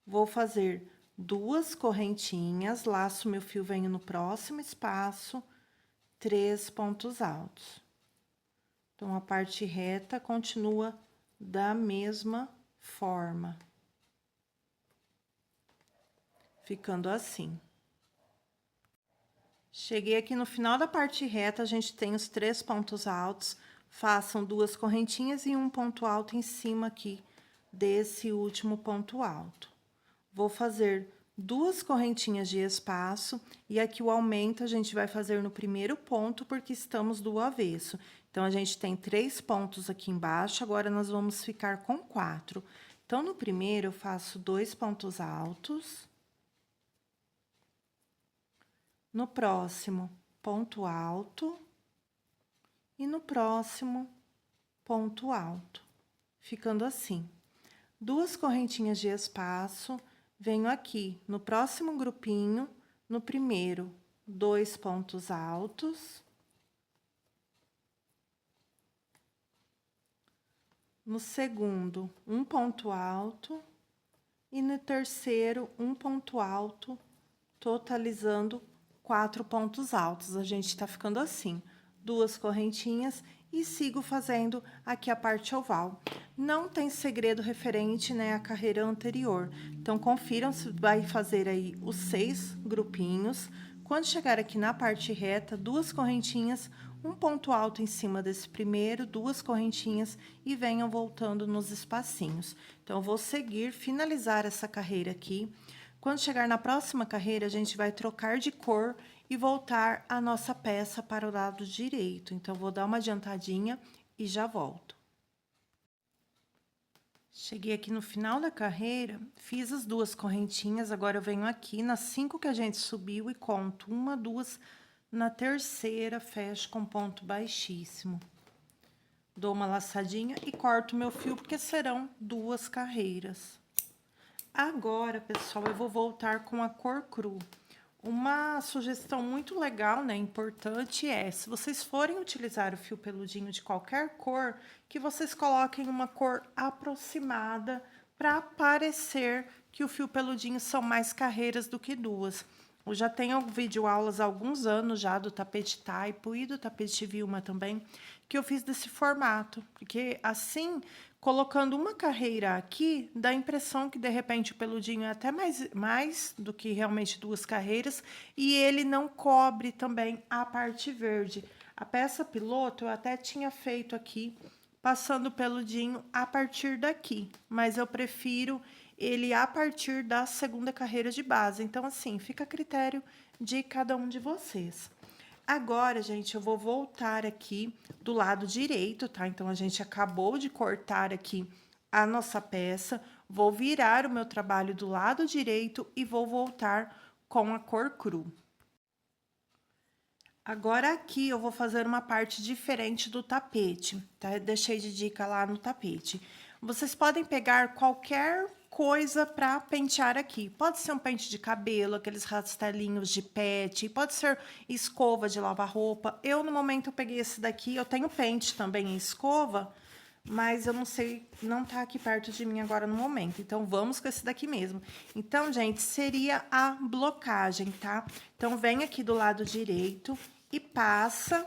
Vou fazer 2 correntinhas, laço meu fio, venho no próximo espaço, 3 pontos altos. Então, a parte reta continua da mesma forma. Ficando assim. Cheguei aqui no final da parte reta, a gente tem os 3 pontos altos. Façam 2 correntinhas e um ponto alto em cima aqui desse último ponto alto. Vou fazer 2 correntinhas de espaço, e aqui o aumento a gente vai fazer no primeiro ponto, porque estamos do avesso. Então, a gente tem 3 pontos aqui embaixo, agora nós vamos ficar com 4. Então, no primeiro, eu faço 2 pontos altos. No próximo, ponto alto. E no próximo, ponto alto. Ficando assim. 2 correntinhas de espaço, venho aqui no próximo grupinho, no primeiro, 2 pontos altos. No segundo, um ponto alto. E no terceiro, um ponto alto, totalizando 4 pontos altos. A gente tá ficando assim, 2 correntinhas e sigo fazendo aqui a parte oval. Não tem segredo referente, né, à carreira anterior. Então, confiram se vai fazer aí os 6 grupinhos. Quando chegar aqui na parte reta, 2 correntinhas, um ponto alto em cima desse primeiro, 2 correntinhas e venham voltando nos espacinhos. Então, eu vou seguir, finalizar essa carreira aqui. Quando chegar na próxima carreira, a gente vai trocar de cor e voltar a nossa peça para o lado direito. Então, vou dar uma adiantadinha e já volto. Cheguei aqui no final da carreira, fiz as 2 correntinhas, agora eu venho aqui nas 5 que a gente subiu e conto 1, 2, na terceira fecho com ponto baixíssimo. Dou uma laçadinha e corto meu fio, porque serão 2 carreiras. Agora, pessoal, eu vou voltar com a cor cru. Uma sugestão muito legal, né, importante é, se vocês forem utilizar o fio peludinho de qualquer cor, que vocês coloquem uma cor aproximada para parecer que o fio peludinho são mais carreiras do que 2. Eu já tenho videoaulas há alguns anos já do tapete Taipo e do tapete Vilma também, que eu fiz desse formato, porque assim, colocando uma carreira aqui, dá a impressão que de repente o peludinho é até mais do que realmente 2 carreiras, e ele não cobre também a parte verde. A peça piloto eu até tinha feito aqui, passando o peludinho a partir daqui, mas eu prefiro ele a partir da segunda carreira de base. Então, assim, fica a critério de cada um de vocês. Agora, gente, eu vou voltar aqui do lado direito, tá? Então, a gente acabou de cortar aqui a nossa peça. Vou virar o meu trabalho do lado direito e vou voltar com a cor cru. Agora, aqui, eu vou fazer uma parte diferente do tapete, tá? Eu deixei de dica lá no tapete. Vocês podem pegar qualquer coisa para pentear aqui. Pode ser um pente de cabelo, aqueles rastelinhos de pet, pode ser escova de lavar roupa. Eu, no momento, eu peguei esse daqui, eu tenho pente também em escova, mas eu não sei, não tá aqui perto de mim agora no momento. Então, vamos com esse daqui mesmo. Então, gente, seria a blocagem, tá? Então, vem aqui do lado direito e passa.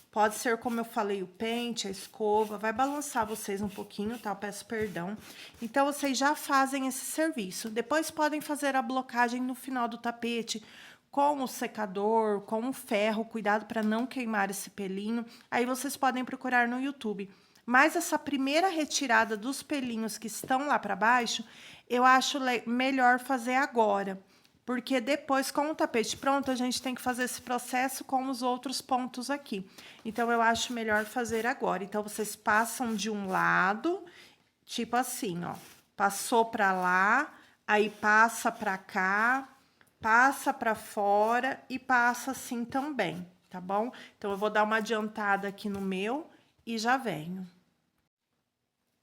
Pode ser, como eu falei, o pente, a escova, vai balançar vocês um pouquinho, tá? Eu peço perdão. Então, vocês já fazem esse serviço. Depois, podem fazer a blocagem no final do tapete, com o secador, com o ferro, cuidado para não queimar esse pelinho. Aí, vocês podem procurar no YouTube. Mas essa primeira retirada dos pelinhos que estão lá para baixo, eu acho melhor fazer agora. Porque depois, com o tapete pronto, a gente tem que fazer esse processo com os outros pontos aqui. Então, eu acho melhor fazer agora. Então, vocês passam de um lado, tipo assim, ó. Passou pra lá, aí passa pra cá, passa pra fora e passa assim também, tá bom? Então, eu vou dar uma adiantada aqui no meu e já venho.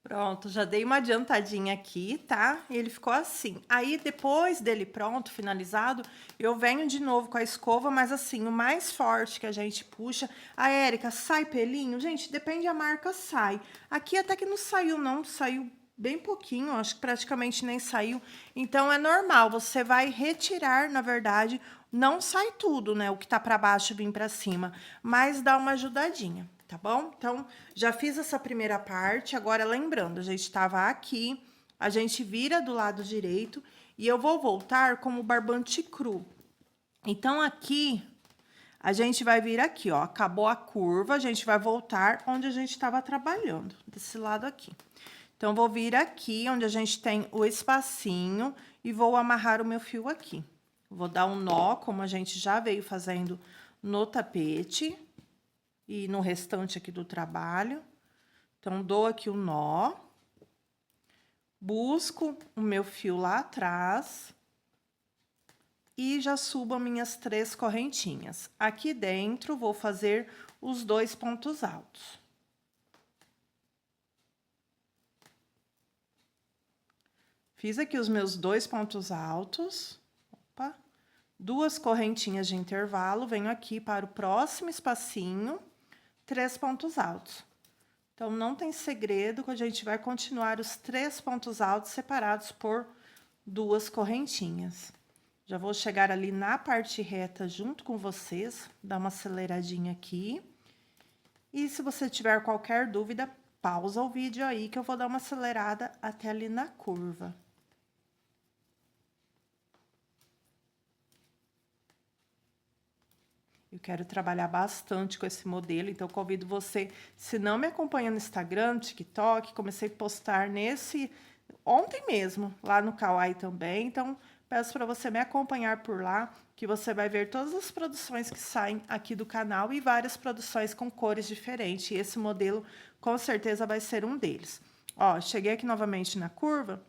Pronto, já dei uma adiantadinha aqui, tá? E ele ficou assim. Aí, depois dele pronto, finalizado, eu venho de novo com a escova, mas assim, o mais forte que a gente puxa... A Érica, sai pelinho? Gente, depende da marca, sai. Aqui até que não saiu, não. Saiu bem pouquinho, acho que praticamente nem saiu. Então, é normal, você vai retirar, na verdade, não sai tudo, né? O que tá pra baixo vir pra cima, mas dá uma ajudadinha. Tá bom? Então, já fiz essa primeira parte. Agora, lembrando, a gente estava aqui, a gente vira do lado direito e eu vou voltar com o barbante cru. Então, aqui, a gente vai vir aqui, ó. Acabou a curva, a gente vai voltar onde a gente estava trabalhando, desse lado aqui. Então, vou vir aqui, onde a gente tem o espacinho, e vou amarrar o meu fio aqui. Vou dar um nó, como a gente já veio fazendo no tapete e no restante aqui do trabalho. Então, dou aqui o nó, busco o meu fio lá atrás e já subo as minhas 3 correntinhas. Aqui dentro, vou fazer os 2 pontos altos. Fiz aqui os meus 2 pontos altos. Opa. 2 correntinhas de intervalo, venho aqui para o próximo espacinho, 3 pontos altos. Então, não tem segredo que a gente vai continuar os 3 pontos altos separados por 2 correntinhas. Já vou chegar ali na parte reta junto com vocês, dar uma aceleradinha aqui. E se você tiver qualquer dúvida, pausa o vídeo aí que eu vou dar uma acelerada até ali na curva. Eu quero trabalhar bastante com esse modelo, então convido você, se não me acompanha no Instagram, no TikTok, comecei a postar ontem mesmo, lá no Kawaii também, então peço para você me acompanhar por lá, que você vai ver todas as produções que saem aqui do canal e várias produções com cores diferentes, e esse modelo com certeza vai ser um deles. Ó, cheguei aqui novamente na curva.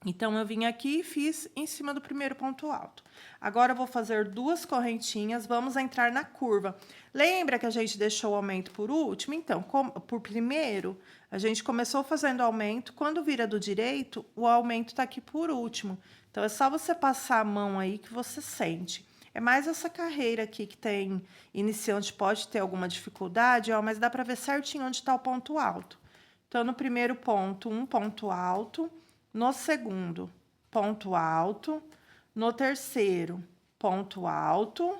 Então, eu vim aqui e fiz em cima do primeiro ponto alto. Agora, eu vou fazer 2 correntinhas, vamos entrar na curva. Lembra que a gente deixou o aumento por último? Então, por primeiro, a gente começou fazendo aumento, quando vira do direito, o aumento tá aqui por último. Então, é só você passar a mão aí que você sente. É mais essa carreira aqui que tem iniciante, pode ter alguma dificuldade, ó, mas dá pra ver certinho onde tá o ponto alto. Então, no primeiro ponto, um ponto alto. No segundo, ponto alto. No terceiro, ponto alto.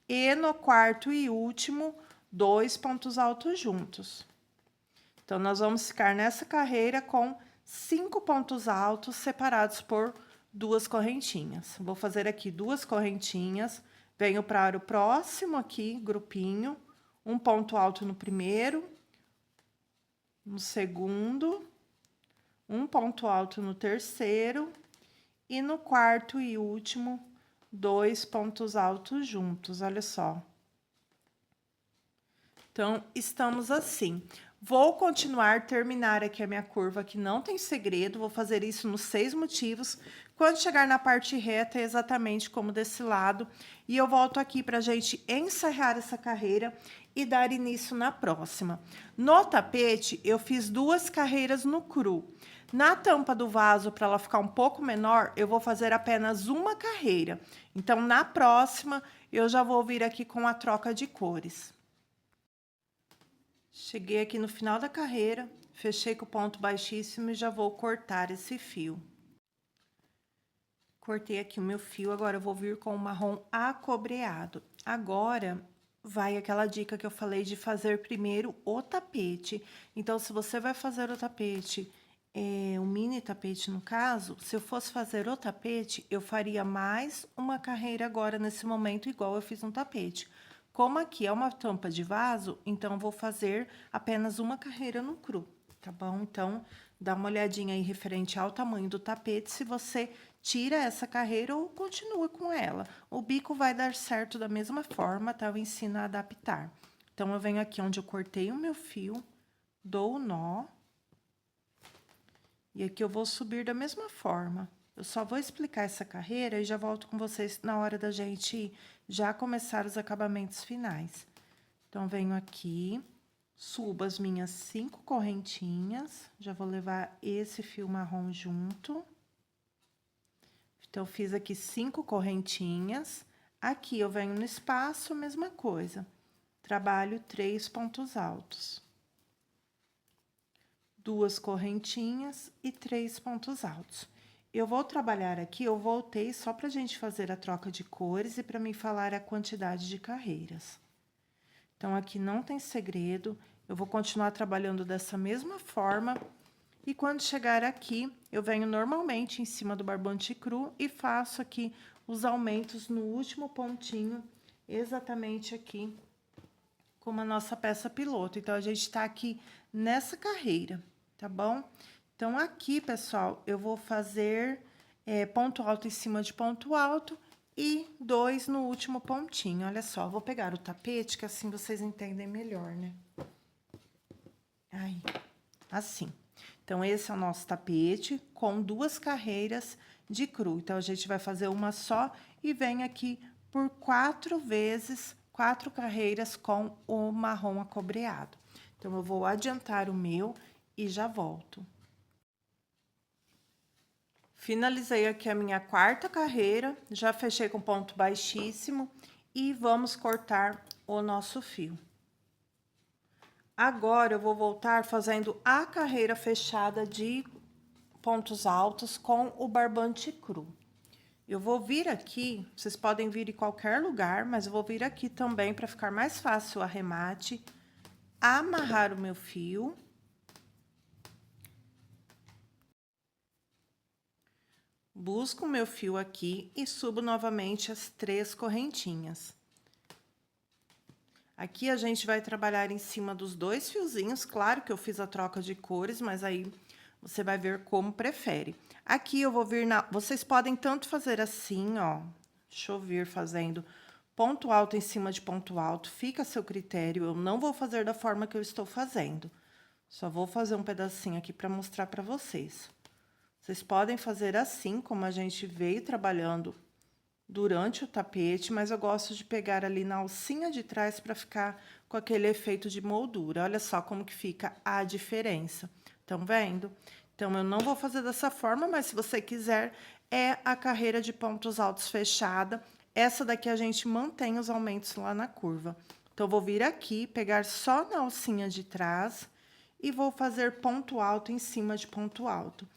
E no quarto e último, 2 pontos altos juntos. Então, nós vamos ficar nessa carreira com 5 pontos altos separados por 2 correntinhas. Vou fazer aqui 2 correntinhas. Venho para o próximo aqui, grupinho. Um ponto alto no primeiro. No segundo. Um ponto alto no terceiro e no quarto e último, 2 pontos altos juntos, olha só. Então, estamos assim. Vou continuar, terminar aqui a minha curva, que não tem segredo, vou fazer isso nos 6 motivos. Quando chegar na parte reta, é exatamente como desse lado. E eu volto aqui pra gente encerrar essa carreira e dar início na próxima. No tapete, eu fiz 2 carreiras no cru. Na tampa do vaso, para ela ficar um pouco menor, eu vou fazer apenas uma carreira. Então, na próxima, eu já vou vir aqui com a troca de cores. Cheguei aqui no final da carreira, fechei com o ponto baixíssimo e já vou cortar esse fio. Cortei aqui o meu fio, agora eu vou vir com o marrom acobreado. Agora, vai aquela dica que eu falei de fazer primeiro o tapete. Então, se você vai fazer o tapete, o mini tapete no caso, se eu fosse fazer o tapete, eu faria mais uma carreira agora nesse momento, igual eu fiz no tapete. Como aqui é uma tampa de vaso, então eu vou fazer apenas uma carreira no cru, tá bom? Então, dá uma olhadinha aí referente ao tamanho do tapete, se você tira essa carreira ou continua com ela. O bico vai dar certo da mesma forma, tá? Eu ensino a adaptar. Então, eu venho aqui onde eu cortei o meu fio, dou o nó. E aqui eu vou subir da mesma forma. Eu só vou explicar essa carreira e já volto com vocês na hora da gente já começar os acabamentos finais. Então, venho aqui, subo as minhas 5 correntinhas, já vou levar esse fio marrom junto. Então, fiz aqui 5 correntinhas. Aqui eu venho no espaço, mesma coisa. Trabalho 3 pontos altos. 2 correntinhas e 3 pontos altos. Eu vou trabalhar aqui, eu voltei só pra gente fazer a troca de cores e pra mim falar a quantidade de carreiras. Então, aqui não tem segredo, eu vou continuar trabalhando dessa mesma forma. E quando chegar aqui, eu venho normalmente em cima do barbante cru e faço aqui os aumentos no último pontinho, exatamente aqui, como a nossa peça piloto. Então, a gente tá aqui nessa carreira. Tá bom? Então, aqui, pessoal, eu vou fazer ponto alto em cima de ponto alto e 2 no último pontinho. Olha só, vou pegar o tapete, que assim vocês entendem melhor, né? Aí, assim. Então, esse é o nosso tapete com 2 carreiras de cru. Então, a gente vai fazer uma só e vem aqui por 4 vezes, 4 carreiras com o marrom acobreado. Então, eu vou adiantar o meu e já volto. Finalizei aqui a minha 4ª carreira, já fechei com ponto baixíssimo e vamos cortar o nosso fio. Agora, eu vou voltar fazendo a carreira fechada de pontos altos com o barbante cru. Eu vou vir aqui, vocês podem vir em qualquer lugar, mas eu vou vir aqui também para ficar mais fácil o arremate, amarrar o meu fio. Busco o meu fio aqui e subo novamente as 3 correntinhas. Aqui a gente vai trabalhar em cima dos 2 fiozinhos, claro que eu fiz a troca de cores, mas aí você vai ver como prefere. Aqui eu vou vir vocês podem tanto fazer assim, ó, deixa eu vir fazendo ponto alto em cima de ponto alto, fica a seu critério, eu não vou fazer da forma que eu estou fazendo. Só vou fazer um pedacinho aqui para mostrar para vocês. Vocês podem fazer assim, como a gente veio trabalhando durante o tapete, mas eu gosto de pegar ali na alcinha de trás para ficar com aquele efeito de moldura. Olha só como que fica a diferença. Estão vendo? Então, eu não vou fazer dessa forma, mas se você quiser, é a carreira de pontos altos fechada. Essa daqui a gente mantém os aumentos lá na curva. Então, eu vou vir aqui, pegar só na alcinha de trás e vou fazer ponto alto em cima de ponto alto.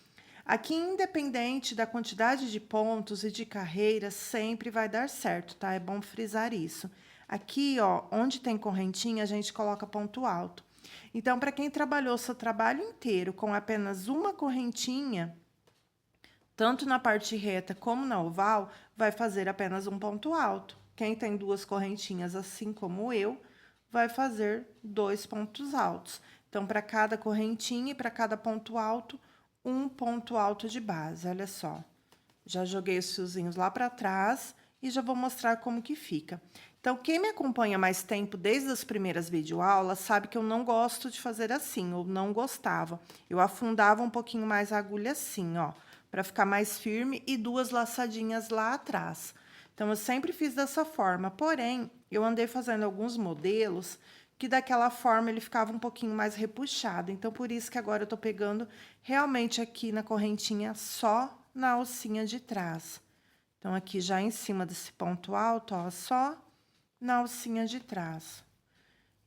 Aqui, independente da quantidade de pontos e de carreiras, sempre vai dar certo, tá? É bom frisar isso. Aqui, ó, onde tem correntinha, a gente coloca ponto alto. Então, para quem trabalhou seu trabalho inteiro com apenas uma correntinha, tanto na parte reta como na oval, vai fazer apenas um ponto alto. Quem tem 2 correntinhas, assim como eu, vai fazer 2 pontos altos. Então, para cada correntinha e para cada ponto alto, um ponto alto de base, olha só. Já joguei os fiozinhos lá para trás e já vou mostrar como que fica. Então, quem me acompanha mais tempo, desde as primeiras videoaulas, sabe que eu não gosto de fazer assim, ou não gostava. Eu afundava um pouquinho mais a agulha assim, ó, para ficar mais firme e 2 laçadinhas lá atrás. Então, eu sempre fiz dessa forma, porém, eu andei fazendo alguns modelos que daquela forma ele ficava um pouquinho mais repuxado. Então, por isso que agora eu tô pegando realmente aqui na correntinha só na alcinha de trás. Então, aqui já em cima desse ponto alto, ó, só na alcinha de trás.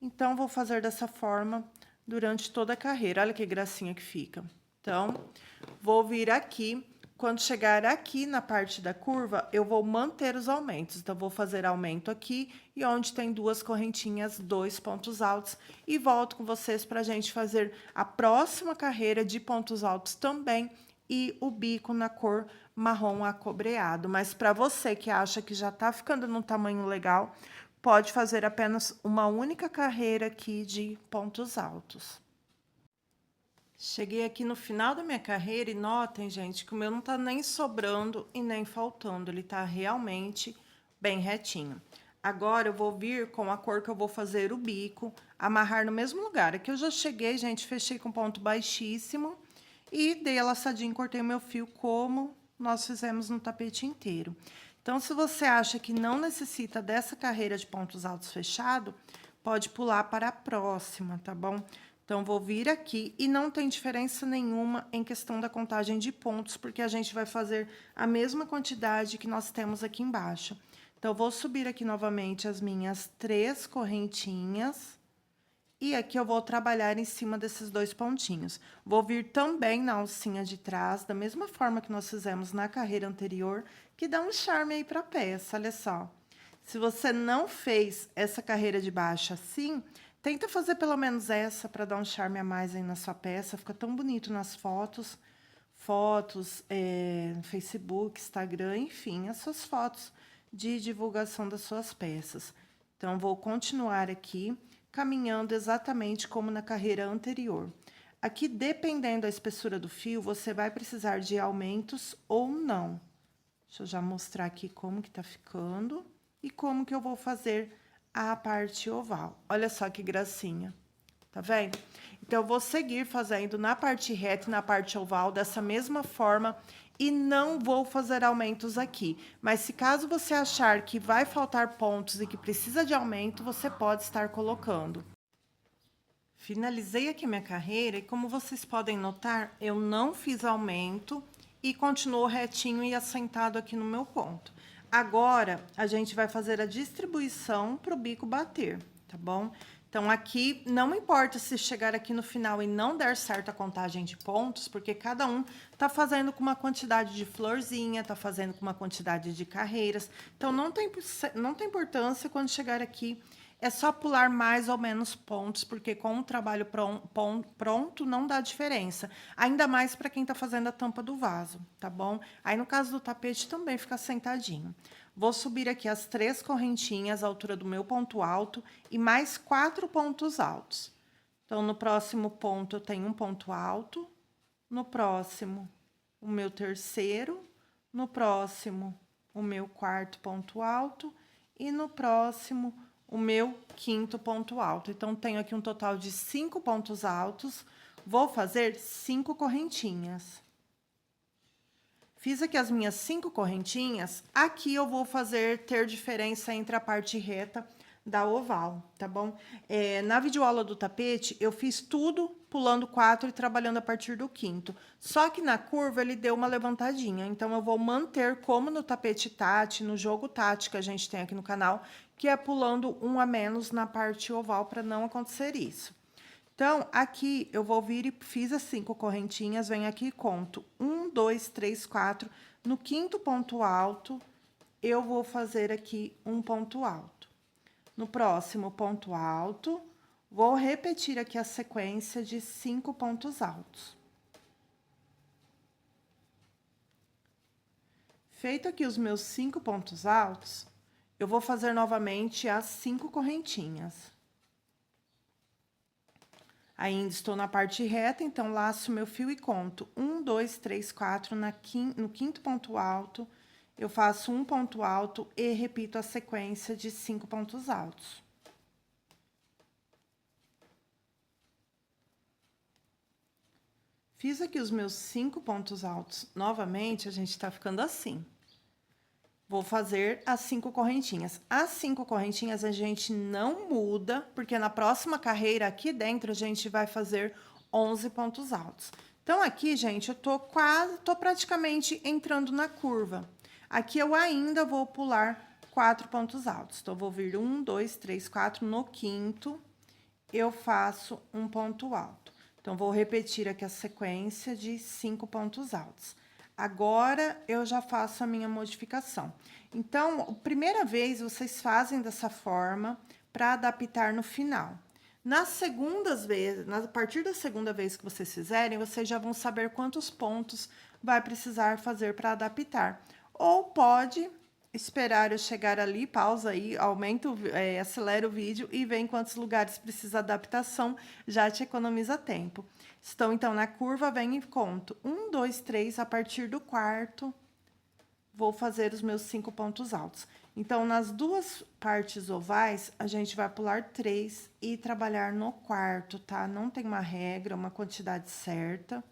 Então, vou fazer dessa forma durante toda a carreira. Olha que gracinha que fica. Então, vou vir aqui. Quando chegar aqui na parte da curva, eu vou manter os aumentos. Então, vou fazer aumento aqui e onde tem 2 correntinhas, 2 pontos altos. E volto com vocês para a gente fazer a próxima carreira de pontos altos também e o bico na cor marrom acobreado. Mas para você que acha que já tá ficando num tamanho legal, pode fazer apenas uma única carreira aqui de pontos altos. Cheguei aqui no final da minha carreira e notem, gente, que o meu não tá nem sobrando e nem faltando. Ele tá realmente bem retinho. Agora, eu vou vir com a cor que eu vou fazer o bico, amarrar no mesmo lugar. Aqui eu já cheguei, gente, fechei com ponto baixíssimo e dei a laçadinha, cortei o meu fio como nós fizemos no tapete inteiro. Então, se você acha que não necessita dessa carreira de pontos altos fechado, pode pular para a próxima, tá bom? Então, vou vir aqui e não tem diferença nenhuma em questão da contagem de pontos, porque a gente vai fazer a mesma quantidade que nós temos aqui embaixo. Então, vou subir aqui novamente as minhas 3 correntinhas. E aqui eu vou trabalhar em cima desses 2 pontinhos. Vou vir também na alcinha de trás, da mesma forma que nós fizemos na carreira anterior, que dá um charme aí pra peça, olha só. Se você não fez essa carreira de baixo assim, tenta fazer pelo menos essa para dar um charme a mais aí na sua peça. Fica tão bonito nas fotos, no Facebook, Instagram, enfim, as suas fotos de divulgação das suas peças. Então, vou continuar aqui, caminhando exatamente como na carreira anterior. Aqui, dependendo da espessura do fio, você vai precisar de aumentos ou não. Deixa eu já mostrar aqui como que tá ficando e como que eu vou fazer a parte oval. Olha só que gracinha, tá vendo? Então, eu vou seguir fazendo na parte reta e na parte oval dessa mesma forma e não vou fazer aumentos aqui. Mas se caso você achar que vai faltar pontos e que precisa de aumento, você pode estar colocando. Finalizei aqui minha carreira e, como vocês podem notar, eu não fiz aumento e continuou retinho e assentado aqui no meu ponto. Agora, a gente vai fazer a distribuição para o bico bater, tá bom? Então, aqui, não importa se chegar aqui no final e não der certo a contagem de pontos, porque cada um tá fazendo com uma quantidade de florzinha, tá fazendo com uma quantidade de carreiras. Então, não tem importância quando chegar aqui. É só pular mais ou menos pontos, porque com o trabalho pronto não dá diferença. Ainda mais para quem tá fazendo a tampa do vaso, tá bom? Aí, no caso do tapete, também fica sentadinho. Vou subir aqui as 3 correntinhas à altura do meu ponto alto e mais 4 pontos altos. Então, no próximo ponto, eu tenho um ponto alto. No próximo, o meu terceiro. No próximo, o meu 4º ponto alto. E no próximo, o meu 5º ponto alto. Então, tenho aqui um total de 5 pontos altos. Vou fazer 5 correntinhas. Fiz aqui as minhas 5 correntinhas. Aqui eu vou ter diferença entre a parte reta da oval, tá bom? Na videoaula do tapete, eu fiz tudo pulando 4 e trabalhando a partir do 5º. Só que na curva ele deu uma levantadinha, então eu vou manter como no tapete Tati, no jogo Tati que a gente tem aqui no canal, que é pulando 1 a menos na parte oval para não acontecer isso. Então, aqui eu vou vir e fiz as 5 correntinhas, venho aqui e conto 1, 2, 3, 4. No 5º ponto alto, eu vou fazer aqui um ponto alto. No próximo ponto alto, vou repetir aqui a sequência de 5 pontos altos. Feito aqui os meus 5 pontos altos, eu vou fazer novamente as 5 correntinhas. Ainda estou na parte reta, então, laço meu fio e conto 1, 2, 3, 4. No 5º ponto alto, eu faço um ponto alto e repito a sequência de 5 pontos altos. Fiz aqui os meus 5 pontos altos. Novamente, a gente tá ficando assim. Vou fazer as 5 correntinhas. As 5 correntinhas a gente não muda, porque na próxima carreira aqui dentro a gente vai fazer 11 pontos altos. Então, aqui, gente, eu tô praticamente entrando na curva. Aqui eu ainda vou pular 4 pontos altos. Então, eu vou vir 1, 2, 3, 4. No 5º, eu faço um ponto alto. Então, vou repetir aqui a sequência de 5 pontos altos. Agora, eu já faço a minha modificação. Então, a primeira vez, vocês fazem dessa forma para adaptar no final. Nas segundas vezes, a partir da segunda vez que vocês fizerem, vocês já vão saber quantos pontos vai precisar fazer para adaptar. Ou pode esperar eu chegar ali, pausa aí, aumenta, acelera o vídeo e vê em quantos lugares precisa adaptação, já te economiza tempo. Estou, então, na curva, venho e conto 1, 2, 3, a partir do 4º, vou fazer os meus 5 pontos altos. Então, nas duas partes ovais, a gente vai pular 3 e trabalhar no 4º, tá? Não tem uma regra, uma quantidade certa.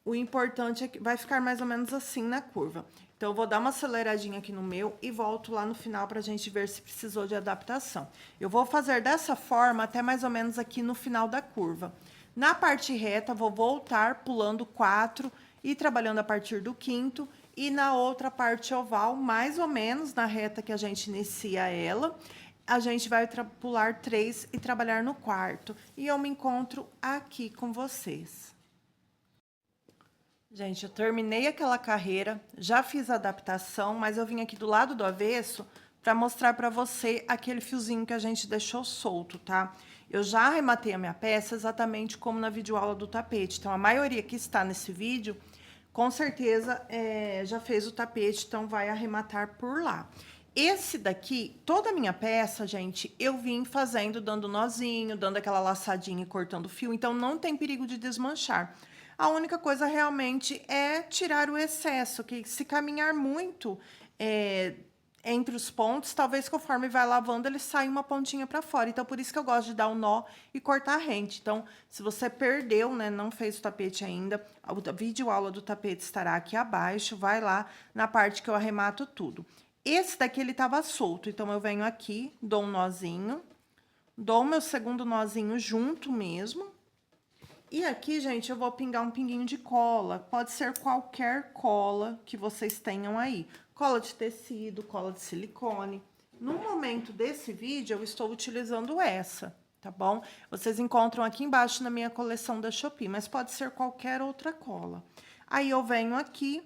O importante é que vai ficar mais ou menos assim na curva. Então, eu vou dar uma aceleradinha aqui no meu e volto lá no final pra gente ver se precisou de adaptação. Eu vou fazer dessa forma até mais ou menos aqui no final da curva. Na parte reta, vou voltar pulando 4 e trabalhando a partir do 5º. E na outra parte oval, mais ou menos na reta que a gente inicia ela, a gente vai pular 3 e trabalhar no 4º. E eu me encontro aqui com vocês. Gente, eu terminei aquela carreira, já fiz a adaptação, mas eu vim aqui do lado do avesso para mostrar para você aquele fiozinho que a gente deixou solto, tá? Eu já arrematei a minha peça exatamente como na videoaula do tapete. Então, a maioria que está nesse vídeo, com certeza, já fez o tapete, então vai arrematar por lá. Esse daqui, toda a minha peça, gente, eu vim fazendo, dando nozinho, dando aquela laçadinha e cortando fio, então não tem perigo de desmanchar. A única coisa realmente é tirar o excesso, que se caminhar muito entre os pontos, talvez conforme vai lavando, ele sai uma pontinha para fora. Então, por isso que eu gosto de dar um nó e cortar rente. Então, se você perdeu, né, não fez o tapete ainda, a vídeo aula do tapete estará aqui abaixo, vai lá na parte que eu arremato tudo. Esse daqui, ele tava solto, então eu venho aqui, dou um nozinho, dou o meu segundo nozinho junto mesmo. E aqui, gente, eu vou pingar um pinguinho de cola. Pode ser qualquer cola que vocês tenham aí. Cola de tecido, cola de silicone. No momento desse vídeo, eu estou utilizando essa, tá bom? Vocês encontram aqui embaixo na minha coleção da Shopee, mas pode ser qualquer outra cola. Aí, eu venho aqui,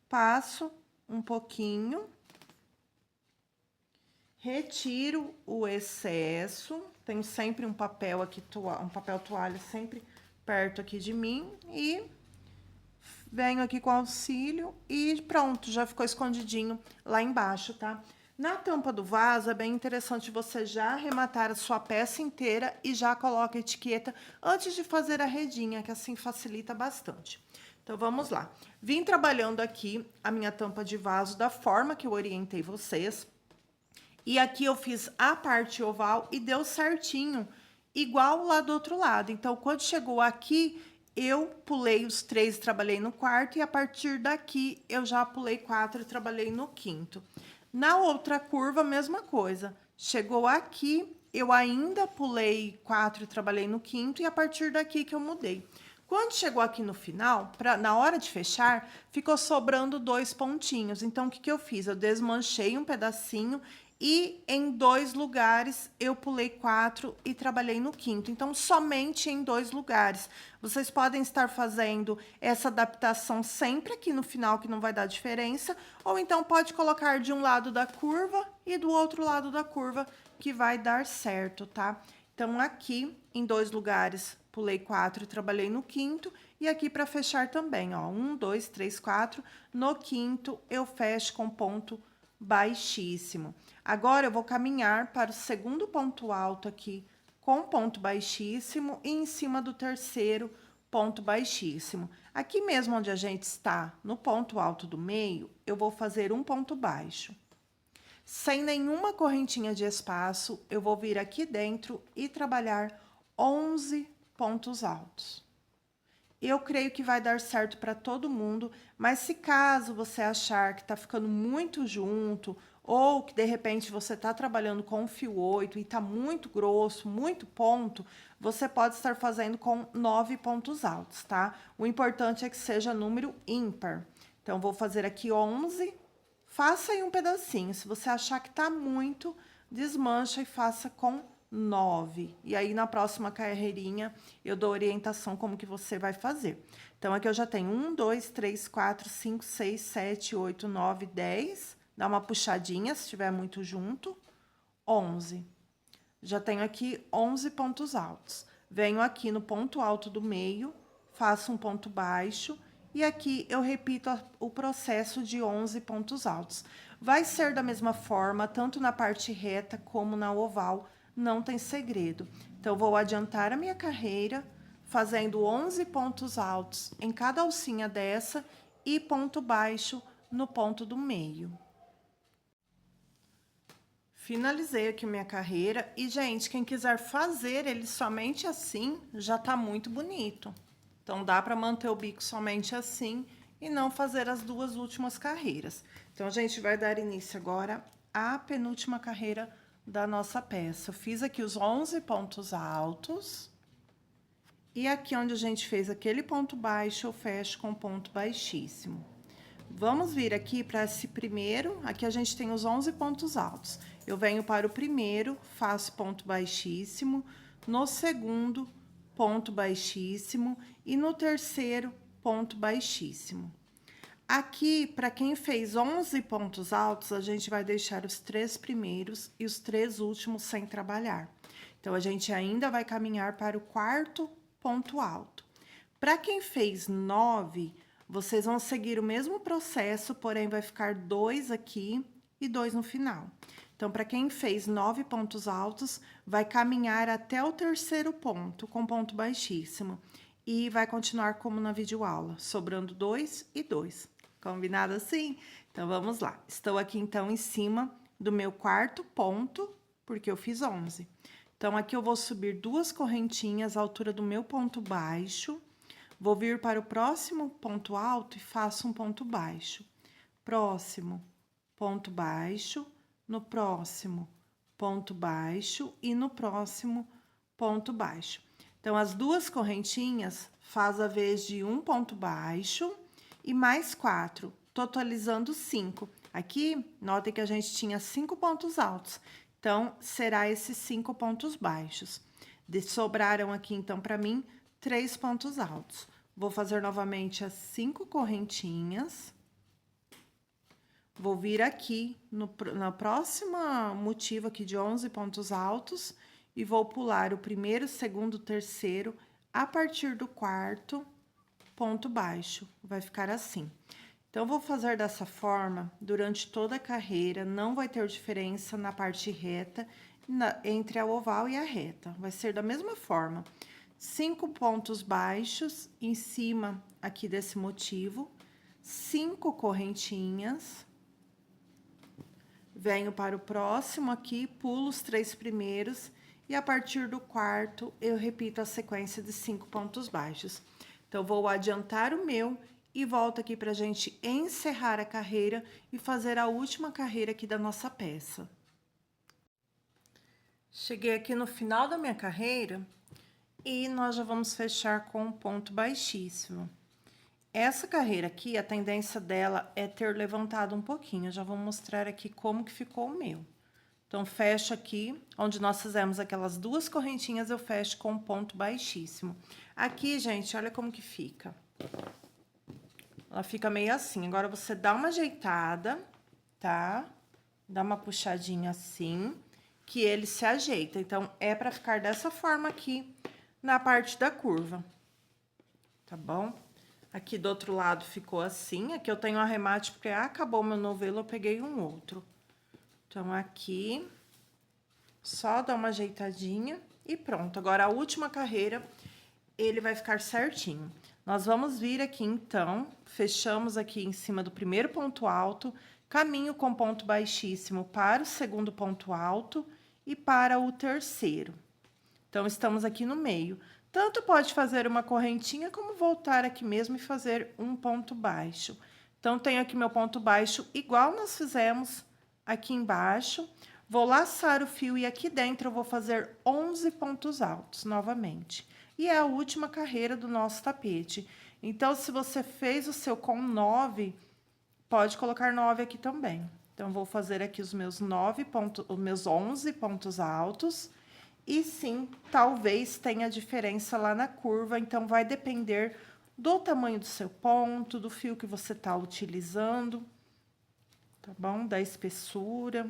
passo um pouquinho, retiro o excesso. Tenho sempre um papel aqui, um papel toalha sempre perto aqui de mim e venho aqui com auxílio e pronto, já ficou escondidinho lá embaixo, tá? Na tampa do vaso, é bem interessante você já arrematar a sua peça inteira e já coloca a etiqueta antes de fazer a redinha, que assim facilita bastante. Então, vamos lá. Vim trabalhando aqui a minha tampa de vaso da forma que eu orientei vocês. E aqui eu fiz a parte oval e deu certinho, igual lá do outro lado. Então, quando chegou aqui, eu pulei os 3 e trabalhei no quarto. E a partir daqui, eu já pulei 4 e trabalhei no quinto. Na outra curva, mesma coisa. Chegou aqui, eu ainda pulei 4 e trabalhei no quinto. E a partir daqui que eu mudei. Quando chegou aqui no final, na hora de fechar, ficou sobrando 2 pontinhos. Então, o que eu fiz? Eu desmanchei um pedacinho e em 2 lugares eu pulei 4 e trabalhei no quinto. Então, somente em 2 lugares. Vocês podem estar fazendo essa adaptação sempre aqui no final, que não vai dar diferença. Ou então, pode colocar de um lado da curva e do outro lado da curva, que vai dar certo, tá? Então, aqui, em 2 lugares, pulei 4 e trabalhei no quinto. E aqui para fechar também, ó, 1, 2, 3, 4. No quinto, eu fecho com ponto baixíssimo. Agora, eu vou caminhar para o segundo ponto alto aqui, com ponto baixíssimo, e em cima do terceiro ponto baixíssimo. Aqui mesmo onde a gente está, no ponto alto do meio, eu vou fazer um ponto baixo. Sem nenhuma correntinha de espaço, eu vou vir aqui dentro e trabalhar 11 pontos altos. Eu creio que vai dar certo para todo mundo, mas se caso você achar que tá ficando muito junto, ou que de repente você tá trabalhando com fio 8 e tá muito grosso, muito ponto, você pode estar fazendo com 9 pontos altos, tá? O importante é que seja número ímpar. Então, vou fazer aqui 11, faça aí um pedacinho. Se você achar que tá muito, desmancha e faça com 9. E aí, na próxima carreirinha, eu dou orientação como que você vai fazer. Então, aqui eu já tenho 1, 2, 3, 4, 5, 6, 7, 8, 9, 10. Dá uma puxadinha, se estiver muito junto. 11. Já tenho aqui 11 pontos altos. Venho aqui no ponto alto do meio, faço um ponto baixo. E aqui eu repito o processo de 11 pontos altos. Vai ser da mesma forma, tanto na parte reta como na oval, não tem segredo. Então, vou adiantar a minha carreira, fazendo 11 pontos altos em cada alcinha dessa e ponto baixo no ponto do meio. Finalizei aqui minha carreira e, gente, quem quiser fazer ele somente assim, já tá muito bonito. Então, dá para manter o bico somente assim e não fazer as 2 últimas carreiras. Então, a gente vai dar início agora à penúltima carreira da nossa peça. Eu fiz aqui os 11 pontos altos. E aqui onde a gente fez aquele ponto baixo, eu fecho com ponto baixíssimo. Vamos vir aqui para esse primeiro, aqui a gente tem os 11 pontos altos. Eu venho para o primeiro, faço ponto baixíssimo, no segundo, ponto baixíssimo, e no terceiro, ponto baixíssimo. Aqui, para quem fez 11 pontos altos, a gente vai deixar os 3 primeiros e os 3 últimos sem trabalhar. Então, a gente ainda vai caminhar para o quarto ponto alto. Para quem fez 9, vocês vão seguir o mesmo processo, porém vai ficar 2 aqui e 2 no final. Então, para quem fez 9 pontos altos, vai caminhar até o terceiro ponto, com ponto baixíssimo. E vai continuar como na videoaula, sobrando 2 e 2. Combinado assim? Então, vamos lá. Estou aqui, então, em cima do meu quarto ponto, porque eu fiz 11. Então, aqui eu vou subir 2 correntinhas à altura do meu ponto baixo. Vou vir para o próximo ponto alto e faço um ponto baixo. Próximo, ponto baixo. No próximo, ponto baixo. E no próximo, ponto baixo. Então, as 2 correntinhas faz a vez de um ponto baixo e mais 4, totalizando 5. Aqui, notem que a gente tinha 5 pontos altos. Então, será esses 5 pontos baixos. Sobraram aqui, então, para mim, 3 pontos altos. Vou fazer novamente as 5 correntinhas. Vou vir aqui na próxima motivo aqui de 11 pontos altos e vou pular o primeiro, segundo, terceiro, a partir do quarto ponto baixo. Vai ficar assim. Então, vou fazer dessa forma durante toda a carreira, não vai ter diferença na parte reta, entre a oval e a reta. Vai ser da mesma forma. 5 pontos baixos em cima aqui desse motivo, 5 correntinhas. Venho para o próximo aqui, pulo os 3 primeiros e a partir do quarto eu repito a sequência de 5 pontos baixos. Então, vou adiantar o meu e volto aqui pra gente encerrar a carreira e fazer a última carreira aqui da nossa peça. Cheguei aqui no final da minha carreira e nós já vamos fechar com um ponto baixíssimo. Essa carreira aqui, a tendência dela é ter levantado um pouquinho. Eu já vou mostrar aqui como que ficou o meu. Então, fecho aqui, onde nós fizemos aquelas 2 correntinhas, eu fecho com um ponto baixíssimo. Aqui, gente, olha como que fica. Ela fica meio assim. Agora, você dá uma ajeitada, tá? Dá uma puxadinha assim, que ele se ajeita. Então, é pra ficar dessa forma aqui, na parte da curva. Tá bom? Aqui do outro lado ficou assim. Aqui eu tenho um arremate, porque acabou meu novelo, eu peguei um outro. Então, aqui, só dá uma ajeitadinha e pronto. Agora, a última carreira, ele vai ficar certinho. Nós vamos vir aqui, então, fechamos aqui em cima do primeiro ponto alto, caminho com ponto baixíssimo para o segundo ponto alto e para o terceiro. Então, estamos aqui no meio. Tanto pode fazer uma correntinha, como voltar aqui mesmo e fazer um ponto baixo. Então, tenho aqui meu ponto baixo, igual nós fizemos aqui embaixo. Vou laçar o fio e aqui dentro eu vou fazer 11 pontos altos novamente. E é a última carreira do nosso tapete. Então, se você fez o seu com 9, pode colocar 9 aqui também. Então, vou fazer aqui os meus 11 pontos altos. E sim, talvez tenha diferença lá na curva, então vai depender do tamanho do seu ponto, do fio que você tá utilizando, tá bom? Da espessura.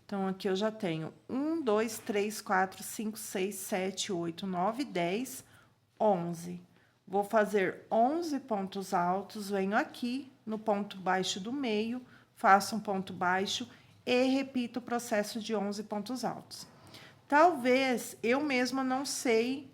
Então, aqui eu já tenho 1, 2, 3, 4, 5, 6, 7, 8, 9, 10, 11. Vou fazer 11 pontos altos, venho aqui no ponto baixo do meio, faço um ponto baixo e repito o processo de 11 pontos altos. Talvez eu mesma não sei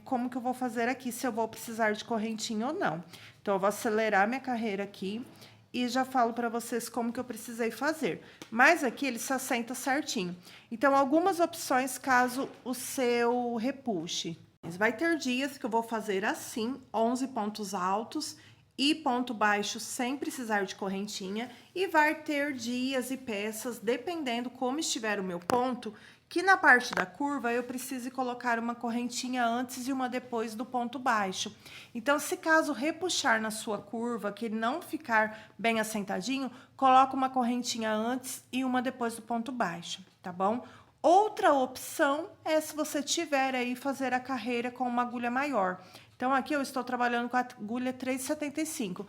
como que eu vou fazer aqui, se eu vou precisar de correntinha ou não. Então, eu vou acelerar minha carreira aqui e já falo para vocês como que eu precisei fazer. Mas aqui ele se assenta certinho. Então, algumas opções caso o seu repuxe. Vai ter dias que eu vou fazer assim, 11 pontos altos e ponto baixo sem precisar de correntinha. E vai ter dias e peças, dependendo como estiver o meu ponto, que na parte da curva eu precise colocar uma correntinha antes e uma depois do ponto baixo. Então, se caso repuxar na sua curva, que ele não ficar bem assentadinho, coloca uma correntinha antes e uma depois do ponto baixo, tá bom? Outra opção é se você tiver aí fazer a carreira com uma agulha maior. Então, aqui eu estou trabalhando com a agulha 3,75.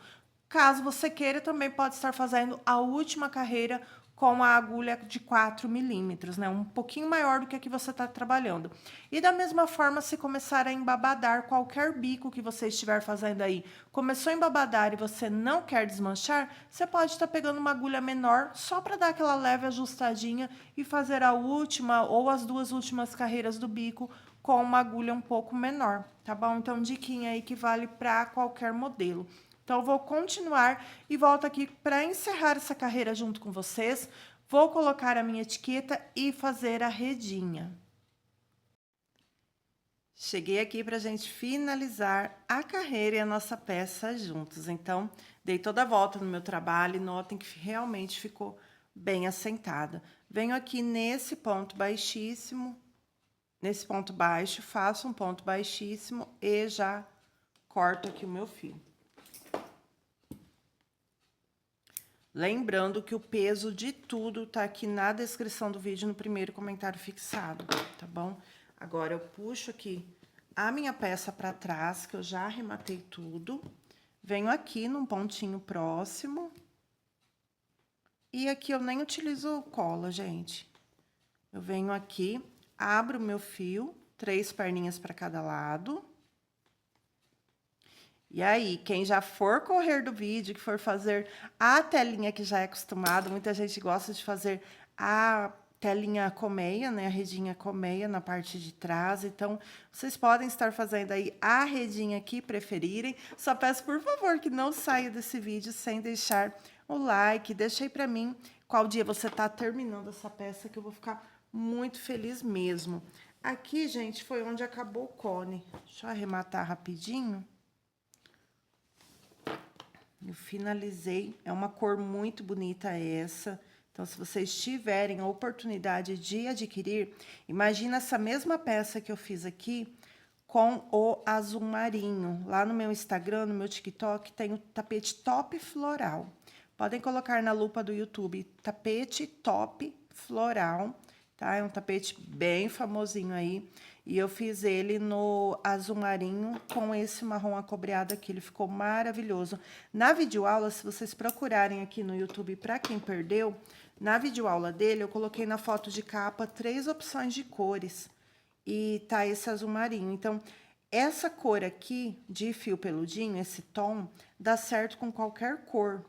Caso você queira, também pode estar fazendo a última carreira com a agulha de 4 milímetros, né? Um pouquinho maior do que a que você está trabalhando. E da mesma forma, se começar a embabadar qualquer bico que você estiver fazendo aí, começou a embabadar e você não quer desmanchar, você pode estar pegando uma agulha menor só para dar aquela leve ajustadinha e fazer a última ou as duas últimas carreiras do bico com uma agulha um pouco menor, tá bom? Então, diquinha aí que vale para qualquer modelo. Então, eu vou continuar e volto aqui para encerrar essa carreira junto com vocês. Vou colocar a minha etiqueta e fazer a redinha. Cheguei aqui para a gente finalizar a carreira e a nossa peça juntos. Então, dei toda a volta no meu trabalho e notem que realmente ficou bem assentada. Venho aqui nesse ponto baixíssimo, nesse ponto baixo, faço um ponto baixíssimo e já corto aqui o meu fio. Lembrando que o peso de tudo tá aqui na descrição do vídeo, no primeiro comentário fixado, tá bom? Agora, eu puxo aqui a minha peça para trás, que eu já arrematei tudo. Venho aqui num pontinho próximo. E aqui eu nem utilizo cola, gente. Eu venho aqui, abro o meu fio, 3 perninhas para cada lado. E aí, quem já for correr do vídeo, que for fazer a telinha que já é acostumado, muita gente gosta de fazer a telinha colmeia, né? A redinha colmeia na parte de trás. Então, vocês podem estar fazendo aí a redinha que preferirem. Só peço, por favor, que não saia desse vídeo sem deixar o like. Deixa aí pra mim qual dia você tá terminando essa peça, que eu vou ficar muito feliz mesmo. Aqui, gente, foi onde acabou o cone. Deixa eu arrematar rapidinho. Eu finalizei, é uma cor muito bonita essa. Então, se vocês tiverem a oportunidade de adquirir, imagina essa mesma peça que eu fiz aqui com o azul marinho. Lá no meu Instagram, no meu TikTok, tem o tapete top floral. Podem colocar na lupa do YouTube, tapete top floral, tá? É um tapete bem famosinho aí. E eu fiz ele no azul marinho com esse marrom acobreado aqui, ele ficou maravilhoso. Na videoaula, se vocês procurarem aqui no YouTube, para quem perdeu, na videoaula dele, eu coloquei na foto de capa 3 opções de cores. E tá esse azul marinho. Então, essa cor aqui de fio peludinho, esse tom, dá certo com qualquer cor.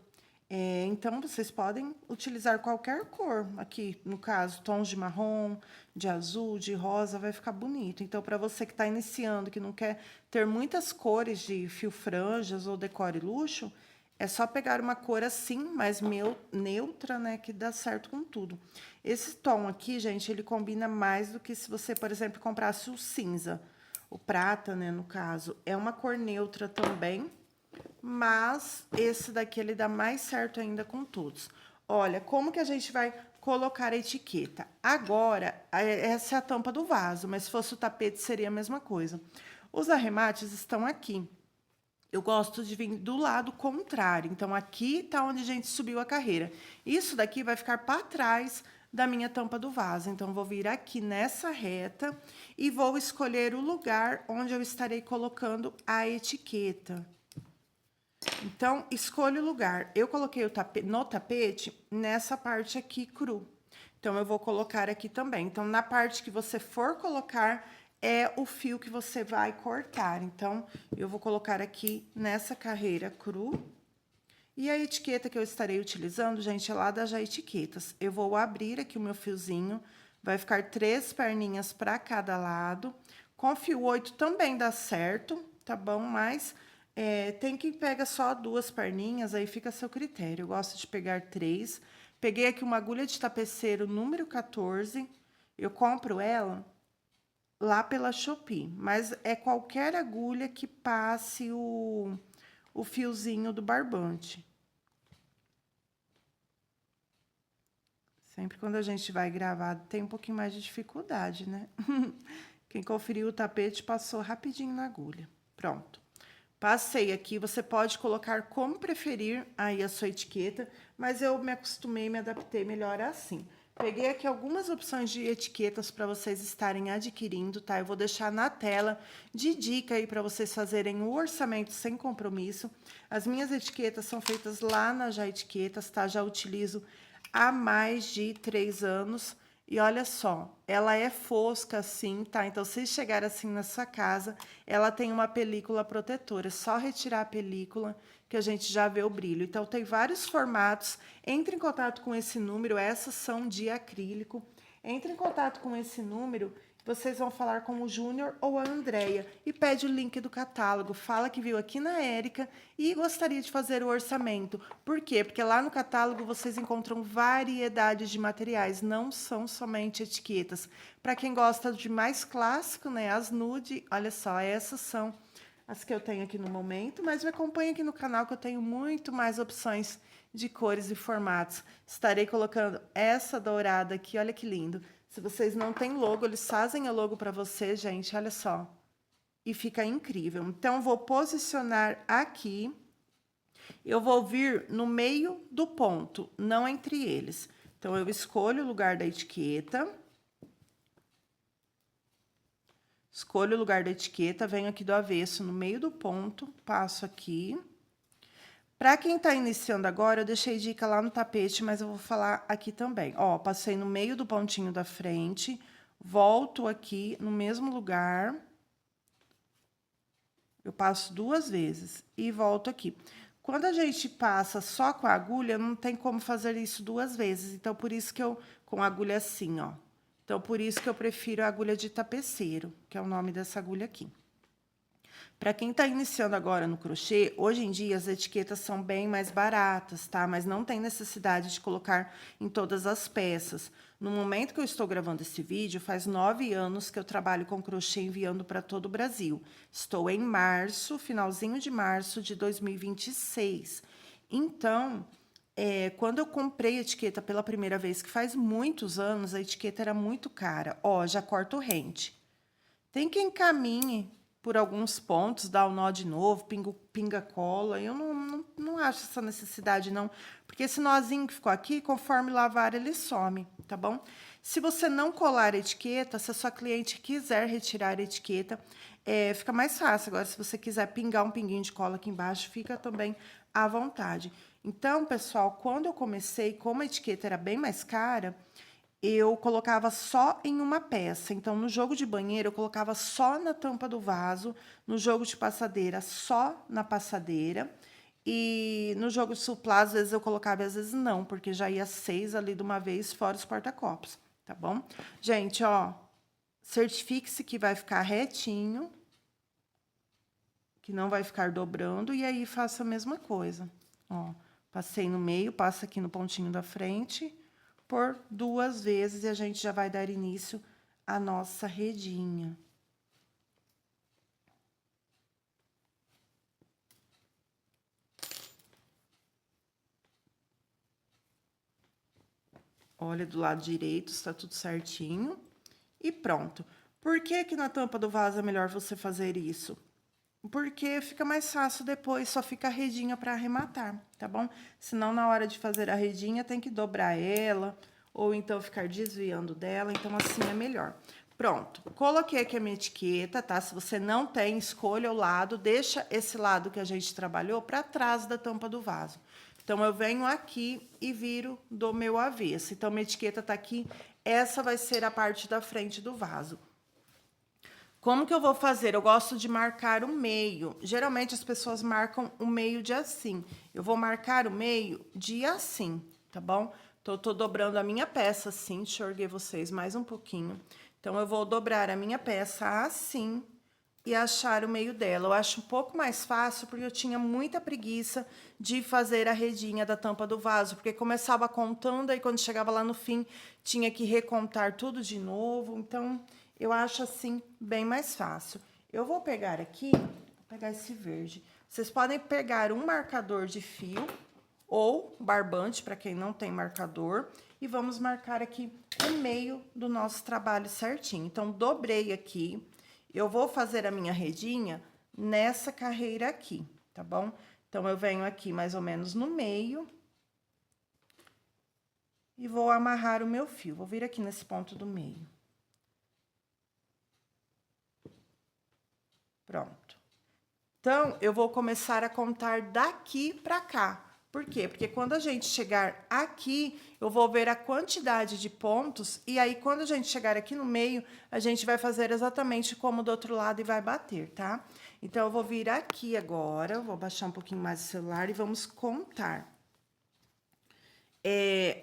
Então, vocês podem utilizar qualquer cor. Aqui, no caso, tons de marrom, de azul, de rosa, vai ficar bonito. Então, para você que está iniciando, que não quer ter muitas cores de fio franjas ou decore luxo, é só pegar uma cor assim, mais neutra, né, que dá certo com tudo. Esse tom aqui, gente, ele combina mais do que se você, por exemplo, comprasse o cinza. O prata, né, no caso, é uma cor neutra também, mas esse daqui ele dá mais certo ainda com todos. Olha, como que a gente vai colocar a etiqueta? Agora, essa é a tampa do vaso, mas se fosse o tapete seria a mesma coisa. Os arremates estão aqui. Eu gosto de vir do lado contrário. Então, aqui tá onde a gente subiu a carreira. Isso daqui vai ficar para trás da minha tampa do vaso. Então, vou vir aqui nessa reta e vou escolher o lugar onde eu estarei colocando a etiqueta. Então, escolha o lugar. Eu coloquei no tapete nessa parte aqui cru. Então, eu vou colocar aqui também. Então, na parte que você for colocar, é o fio que você vai cortar. Então, eu vou colocar aqui nessa carreira cru. E a etiqueta que eu estarei utilizando, gente, é lá da Já Etiquetas. Eu vou abrir aqui o meu fiozinho. Vai ficar 3 perninhas para cada lado. Com fio 8 também dá certo, tá bom? Mas... tem quem pega só 2 perninhas, aí fica a seu critério. Eu gosto de pegar 3. Peguei aqui uma agulha de tapeceiro número 14. Eu compro ela lá pela Shopee, mas é qualquer agulha que passe o fiozinho do barbante. Sempre quando a gente vai gravar, tem um pouquinho mais de dificuldade, né? Quem conferiu o tapete passou rapidinho na agulha. Pronto. Passei aqui, você pode colocar como preferir aí a sua etiqueta, mas eu me acostumei, me adaptei melhor assim. Peguei aqui algumas opções de etiquetas para vocês estarem adquirindo, tá? Eu vou deixar na tela de dica aí para vocês fazerem o orçamento sem compromisso. As minhas etiquetas são feitas lá na Já Etiquetas, tá? Já utilizo há mais de 3 anos. E olha só, ela é fosca assim, tá? Então, se chegar assim na sua casa, ela tem uma película protetora. É só retirar a película que a gente já vê o brilho. Então, tem vários formatos. Entre em contato com esse número, essas são de acrílico. Entre em contato com esse número, vocês vão falar com o Júnior ou a Andrea e pede o link do catálogo. Fala que viu aqui na Érica e gostaria de fazer o orçamento. Por quê? Porque lá no catálogo vocês encontram variedades de materiais, não são somente etiquetas. Para quem gosta de mais clássico, né, as nude, olha só, essas são as que eu tenho aqui no momento, mas me acompanhe aqui no canal que eu tenho muito mais opções de cores e formatos. Estarei colocando essa dourada aqui, olha que lindo. Se vocês não têm logo, eles fazem a logo para você, gente, olha só. E fica incrível. Então, vou posicionar aqui. Eu vou vir no meio do ponto, não entre eles. Então, eu escolho o lugar da etiqueta. Escolho o lugar da etiqueta, venho aqui do avesso, no meio do ponto, passo aqui. Para quem está iniciando agora, eu deixei dica lá no tapete, mas eu vou falar aqui também. Ó, passei no meio do pontinho da frente, volto aqui no mesmo lugar. Eu passo 2 vezes e volto aqui. Quando a gente passa só com a agulha, não tem como fazer isso 2 vezes. Então, por isso que eu, com a agulha assim, ó. Então, por isso que eu prefiro a agulha de tapeceiro, que é o nome dessa agulha aqui. Para quem está iniciando agora no crochê, hoje em dia as etiquetas são bem mais baratas, tá? Mas não tem necessidade de colocar em todas as peças. No momento que eu estou gravando esse vídeo, faz 9 anos que eu trabalho com crochê enviando para todo o Brasil. Estou em março, finalzinho de março de 2026. Então, quando eu comprei a etiqueta pela primeira vez, que faz muitos anos, a etiqueta era muito cara. Ó, já corto rente. Tem quem caminhe por alguns pontos, dá o nó de novo, pinga cola. Eu não acho essa necessidade, não. Porque esse nozinho que ficou aqui, conforme lavar, ele some, tá bom? Se você não colar a etiqueta, se a sua cliente quiser retirar a etiqueta, fica mais fácil. Agora, se você quiser pingar um pinguinho de cola aqui embaixo, fica também à vontade. Então, pessoal, quando eu comecei, como a etiqueta era bem mais cara, eu colocava só em uma peça. Então, no jogo de banheiro, eu colocava só na tampa do vaso. No jogo de passadeira, só na passadeira. E no jogo de suplá, às vezes eu colocava, às vezes não, porque já ia 6 ali de uma vez, fora os porta-copos, tá bom? Gente, ó, certifique-se que vai ficar retinho, que não vai ficar dobrando, e aí faça a mesma coisa. Ó, passei no meio, passa aqui no pontinho da frente, por 2 vezes, e a gente já vai dar início à nossa redinha. Olha do lado direito, está tudo certinho. E pronto. Por que que na tampa do vaso é melhor você fazer isso? Porque fica mais fácil depois, só fica a redinha para arrematar, tá bom? Senão, na hora de fazer a redinha, tem que dobrar ela, ou então ficar desviando dela, então assim é melhor. Pronto, coloquei aqui a minha etiqueta, tá? Se você não tem, escolha o lado, deixa esse lado que a gente trabalhou para trás da tampa do vaso. Então, eu venho aqui e viro do meu avesso. Então, minha etiqueta tá aqui, essa vai ser a parte da frente do vaso. Como que eu vou fazer? Eu gosto de marcar o meio. Geralmente, as pessoas marcam o meio de assim. Eu vou marcar o meio de assim, tá bom? Então, eu tô dobrando a minha peça assim. Deixa eu erguer vocês mais um pouquinho. Então, eu vou dobrar a minha peça assim e achar o meio dela. Eu acho um pouco mais fácil, porque eu tinha muita preguiça de fazer a redinha da tampa do vaso, porque começava contando, aí quando chegava lá no fim, tinha que recontar tudo de novo. Então, eu acho assim bem mais fácil. Eu vou pegar aqui, vou pegar esse verde. Vocês podem pegar um marcador de fio ou barbante, para quem não tem marcador, e vamos marcar aqui o meio do nosso trabalho certinho. Então, dobrei aqui. Eu vou fazer a minha redinha nessa carreira aqui, tá bom? Então, eu venho aqui mais ou menos no meio e vou amarrar o meu fio. Vou vir aqui nesse ponto do meio. Pronto. Então, eu vou começar a contar daqui pra cá. Por quê? Porque quando a gente chegar aqui, eu vou ver a quantidade de pontos, e aí quando a gente chegar aqui no meio, a gente vai fazer exatamente como do outro lado e vai bater, tá? Então, eu vou vir aqui agora, vou baixar um pouquinho mais o celular e vamos contar.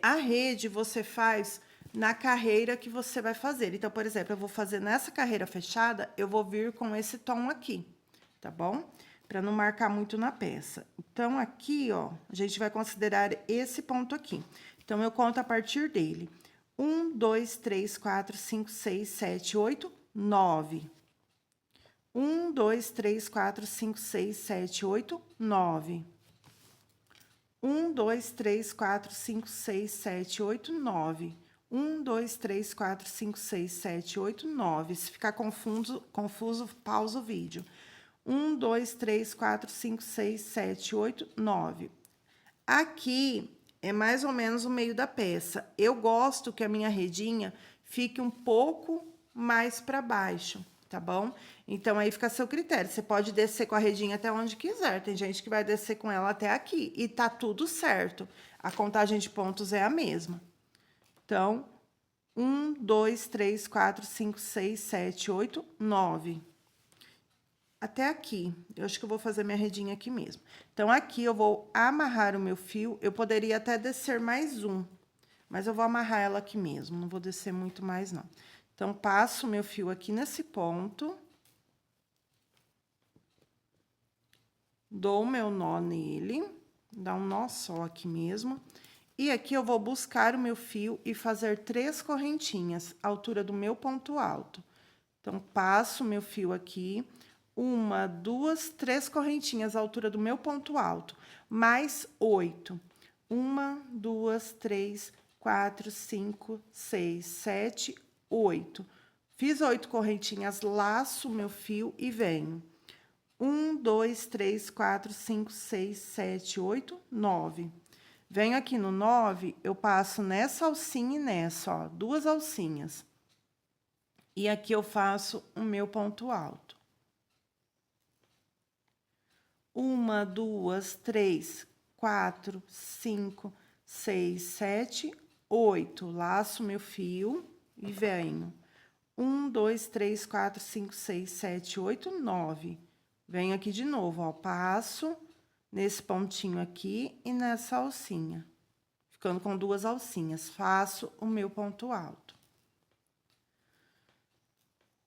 A rede você faz na carreira que você vai fazer. Então, por exemplo, eu vou fazer nessa carreira fechada, eu vou vir com esse tom aqui, tá bom? Para não marcar muito na peça. Então, aqui, ó, a gente vai considerar esse ponto aqui. Então, eu conto a partir dele. 1, 2, 3, 4, 5, 6, 7, 8, 9. 1, 2, 3, 4, 5, 6, 7, 8, 9. 1, 2, 3, 4, 5, 6, 7, 8, 9. 1, 2, 3, 4, 5, 6, 7, 8, 9. Se ficar confuso, pausa o vídeo. 1, 2, 3, 4, 5, 6, 7, 8, 9. Aqui é mais ou menos o meio da peça. Eu gosto que a minha redinha fique um pouco mais para baixo, tá bom? Então, aí fica a seu critério. Você pode descer com a redinha até onde quiser. Tem gente que vai descer com ela até aqui. E tá tudo certo. A contagem de pontos é a mesma. Então, 1, 2, 3, 4, 5, 6, 7, 8, 9. Até aqui. Eu acho que eu vou fazer minha redinha aqui mesmo. Então, aqui eu vou amarrar o meu fio. Eu poderia até descer mais um, mas eu vou amarrar ela aqui mesmo. Não vou descer muito mais, não. Então, passo o meu fio aqui nesse ponto. Dou o meu nó nele. Dá um nó só aqui mesmo. E aqui eu vou buscar o meu fio e fazer 3 correntinhas, à altura do meu ponto alto. Então, passo o meu fio aqui. 1, 2, 3 correntinhas à altura do meu ponto alto, mais 8. 1, 2, 3, 4, 5, 6, 7, 8. Fiz 8 correntinhas, laço o meu fio e venho. 1, 2, 3, 4, 5, 6, 7, 8, 9. Venho aqui no 9, eu passo nessa alcinha e nessa, ó, 2 alcinhas. E aqui eu faço o meu ponto alto. 1, 2, 3, 4, 5, 6, 7, 8. Laço meu fio e venho. 1, 2, 3, 4, 5, 6, 7, 8, 9. Venho aqui de novo, ó, passo nesse pontinho aqui e nessa alcinha. Ficando com 2 alcinhas, faço o meu ponto alto.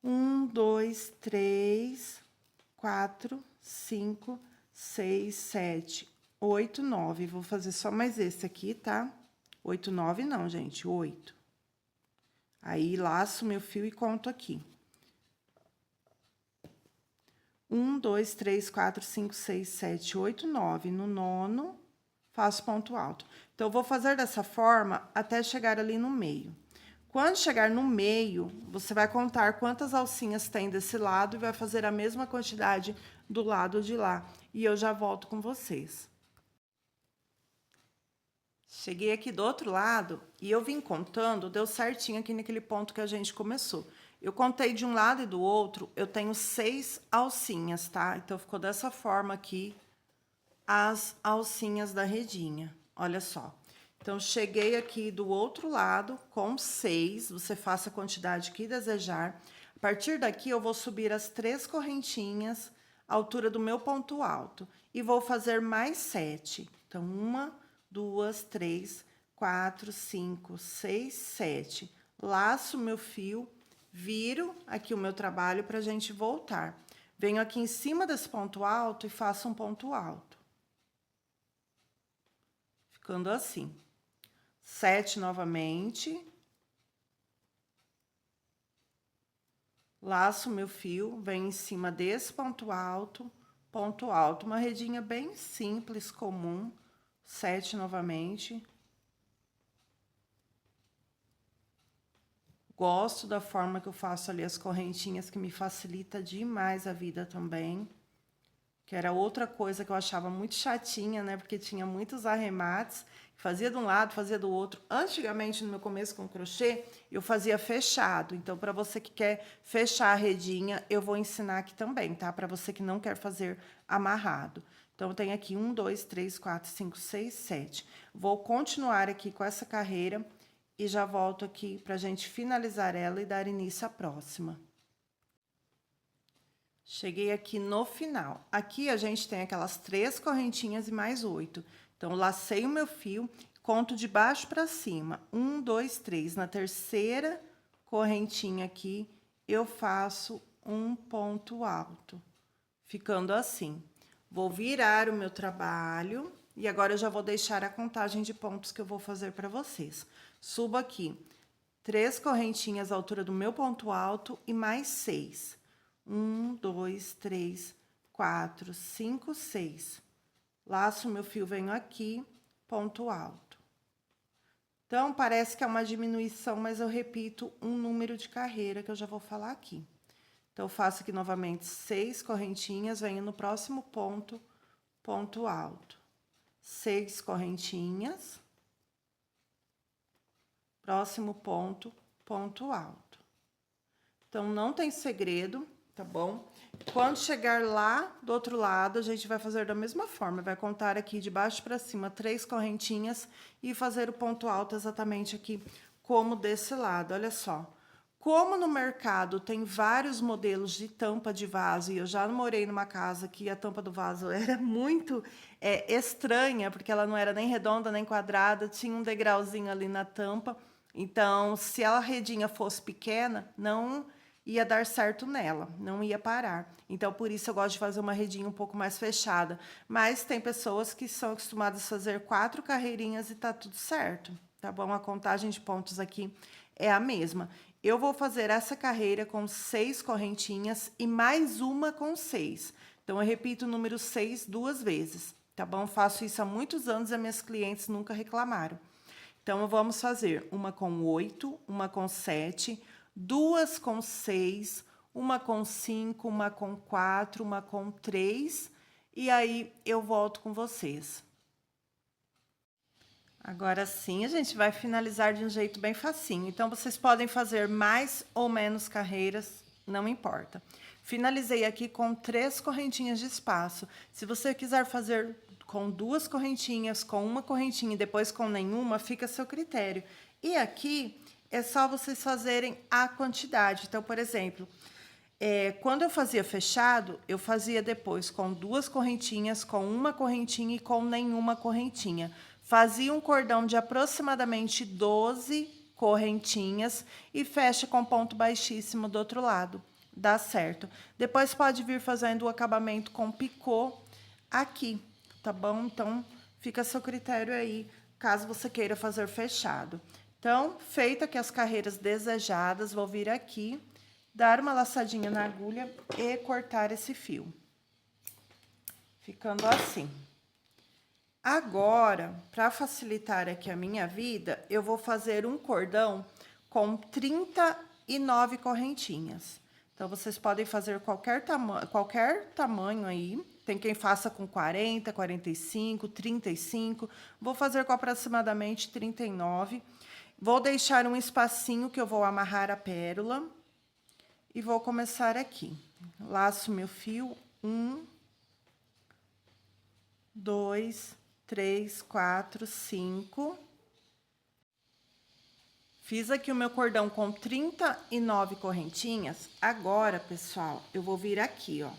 1, 2, 3, 4, 5, 6, 7, 8, 9. Vou fazer só mais esse aqui, tá? 8, 9 não, gente, 8. Aí, laço meu fio e conto aqui. 1, 2, 3, 4, 5, 6, 7, 8, 9. No 9º, faço ponto alto. Então, eu vou fazer dessa forma até chegar ali no meio. Quando chegar no meio, você vai contar quantas alcinhas tem desse lado e vai fazer a mesma quantidade do lado de lá. E eu já volto com vocês. Cheguei aqui do outro lado e eu vim contando, deu certinho aqui naquele ponto que a gente começou. Eu contei de um lado e do outro, eu tenho 6 alcinhas, tá? Então, ficou dessa forma aqui as alcinhas da redinha. Olha só. Então, cheguei aqui do outro lado com 6, você faça a quantidade que desejar. A partir daqui, eu vou subir as 3 correntinhas à altura do meu ponto alto. E vou fazer mais 7. Então, 1, 2, 3, 4, 5, 6, 7. Laço o meu fio, viro aqui o meu trabalho pra gente voltar. Venho aqui em cima desse ponto alto e faço um ponto alto. Ficando assim. 7 novamente. Laço meu fio, venho em cima desse ponto alto, uma redinha bem simples, comum. 7 novamente. Gosto da forma que eu faço ali as correntinhas, que me facilita demais a vida também. Que era outra coisa que eu achava muito chatinha, né? Porque tinha muitos arremates, fazia de um lado, fazia do outro. Antigamente, no meu começo com crochê, eu fazia fechado. Então, para você que quer fechar a redinha, eu vou ensinar aqui também, tá? Para você que não quer fazer amarrado. Então, tem aqui 1, 2, 3, 4, 5, 6, 7. Vou continuar aqui com essa carreira e já volto aqui pra gente finalizar ela e dar início à próxima. Cheguei aqui no final. Aqui a gente tem aquelas 3 correntinhas e mais 8. Então, lacei o meu fio, conto de baixo para cima. 1, 2, 3. Na terceira correntinha aqui, eu faço um ponto alto, ficando assim. Vou virar o meu trabalho e agora eu já vou deixar a contagem de pontos que eu vou fazer para vocês. Subo aqui 3 correntinhas à altura do meu ponto alto e mais 6. 1, 2, 3, 4, 5, 6. Laço meu fio, venho aqui, ponto alto. Então, parece que é uma diminuição, mas eu repito um número de carreira que eu já vou falar aqui. Então, eu faço aqui novamente 6 correntinhas, venho no próximo ponto, ponto alto. 6 correntinhas. Próximo ponto, ponto alto. Então, não tem segredo, tá bom? Quando chegar lá do outro lado, a gente vai fazer da mesma forma. Vai contar aqui de baixo para cima 3 correntinhas e fazer o ponto alto exatamente aqui como desse lado. Olha só. Como no mercado tem vários modelos de tampa de vaso, e eu já morei numa casa que a tampa do vaso era muito estranha, porque ela não era nem redonda nem quadrada, tinha um degrauzinho ali na tampa. Então, se a redinha fosse pequena, não ia dar certo nela, não ia parar. Então, por isso eu gosto de fazer uma redinha um pouco mais fechada. Mas tem pessoas que são acostumadas a fazer 4 carreirinhas e tá tudo certo, tá bom? A contagem de pontos aqui é a mesma. Eu vou fazer essa carreira com 6 correntinhas e mais uma com 6. Então, eu repito o número 6 2 vezes, tá bom? Faço isso há muitos anos e as minhas clientes nunca reclamaram. Então, vamos fazer uma com 8, uma com 7, 2 com 6, uma com 5, uma com 4, uma com 3, e aí eu volto com vocês. Agora sim, a gente vai finalizar de um jeito bem facinho. Então, vocês podem fazer mais ou menos carreiras, não importa. Finalizei aqui com 3 correntinhas de espaço. Se você quiser fazer com 2 correntinhas, com uma correntinha e depois com nenhuma, fica a seu critério. E aqui é só vocês fazerem a quantidade. Então, por exemplo, quando eu fazia fechado, eu fazia depois com 2 correntinhas, com uma correntinha e com nenhuma correntinha. Fazia um cordão de aproximadamente 12 correntinhas e fecha com ponto baixíssimo do outro lado. Dá certo. Depois pode vir fazendo o acabamento com picô aqui, tá bom? Então, fica a seu critério aí, caso você queira fazer fechado. Então, feita aqui as carreiras desejadas, vou vir aqui, dar uma laçadinha na agulha e cortar esse fio. Ficando assim. Agora, para facilitar aqui a minha vida, eu vou fazer um cordão com 39 correntinhas. Então, vocês podem fazer qualquer tamanho aí. Tem quem faça com 40, 45, 35. Vou fazer com aproximadamente 39. Vou deixar um espacinho que eu vou amarrar a pérola. E vou começar aqui. Laço meu fio. 1, 2, 3, 4, 5. Fiz aqui o meu cordão com 39 correntinhas. Agora, pessoal, eu vou vir aqui, ó.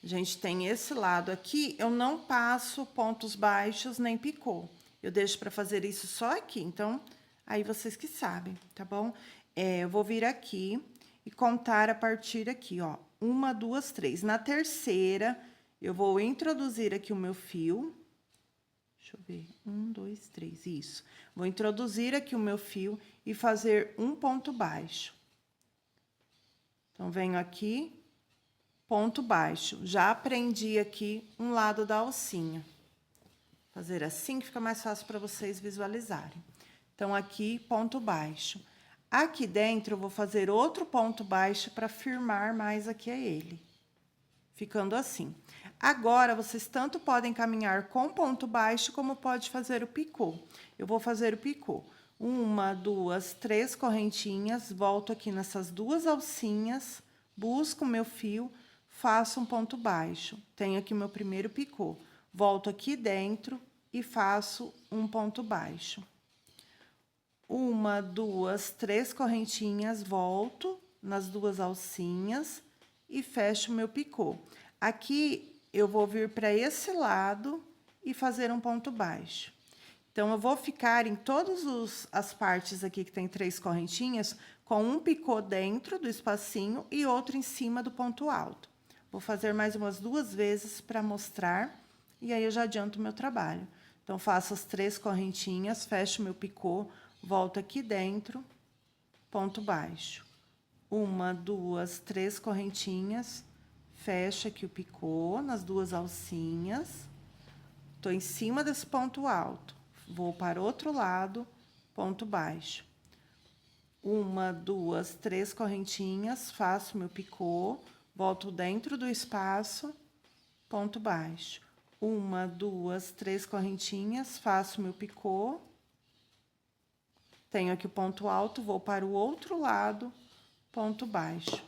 A gente tem esse lado aqui, eu não passo pontos baixos nem picô. Eu deixo para fazer isso só aqui, então, aí vocês que sabem, tá bom? Eu vou vir aqui e contar a partir aqui, ó. 1, 2, 3. Na terceira, eu vou introduzir aqui o meu fio. Deixa eu ver. 1, 2, 3. Isso. Vou introduzir aqui o meu fio e fazer um ponto baixo. Então, venho aqui, ponto baixo. Já aprendi aqui um lado da alcinha. Fazer assim que fica mais fácil para vocês visualizarem. Então, aqui, ponto baixo. Aqui dentro, eu vou fazer outro ponto baixo para firmar mais aqui a ele. Ficando assim. Agora, vocês tanto podem caminhar com ponto baixo, como pode fazer o picô. Eu vou fazer o picô. 1, 2, 3 correntinhas, volto aqui nessas 2 alcinhas, busco o meu fio, faço um ponto baixo. Tenho aqui o meu primeiro picô. Volto aqui dentro e faço um ponto baixo. Uma, duas, três correntinhas, volto nas duas alcinhas e fecho o meu picô. Aqui, eu vou vir para esse lado e fazer um ponto baixo. Então, eu vou ficar em todas as partes aqui que tem 3 correntinhas, com um picô dentro do espacinho e outro em cima do ponto alto. Vou fazer mais umas 2 vezes para mostrar, e aí eu já adianto o meu trabalho. Então, faço as 3 correntinhas, fecho meu picô, volto aqui dentro, ponto baixo. Uma, duas, 3 correntinhas, fecho aqui o picô nas 2 alcinhas. Tô em cima desse ponto alto. Vou para o outro lado, ponto baixo. Uma, duas, 3 correntinhas, faço meu picô, volto dentro do espaço, ponto baixo. Uma, duas, 3 correntinhas, faço meu picô. Tenho aqui o ponto alto, vou para o outro lado, ponto baixo.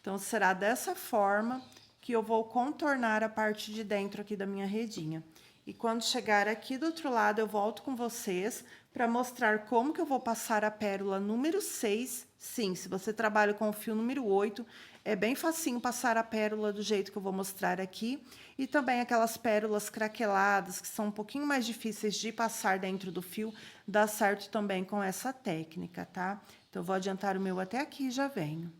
Então, será dessa forma que eu vou contornar a parte de dentro aqui da minha redinha. E quando chegar aqui do outro lado, eu volto com vocês para mostrar como que eu vou passar a pérola número 6. Sim, se você trabalha com o fio número 8, é bem facinho passar a pérola do jeito que eu vou mostrar aqui. E também aquelas pérolas craqueladas, que são um pouquinho mais difíceis de passar dentro do fio, dá certo também com essa técnica, tá? Então, eu vou adiantar o meu até aqui e já venho.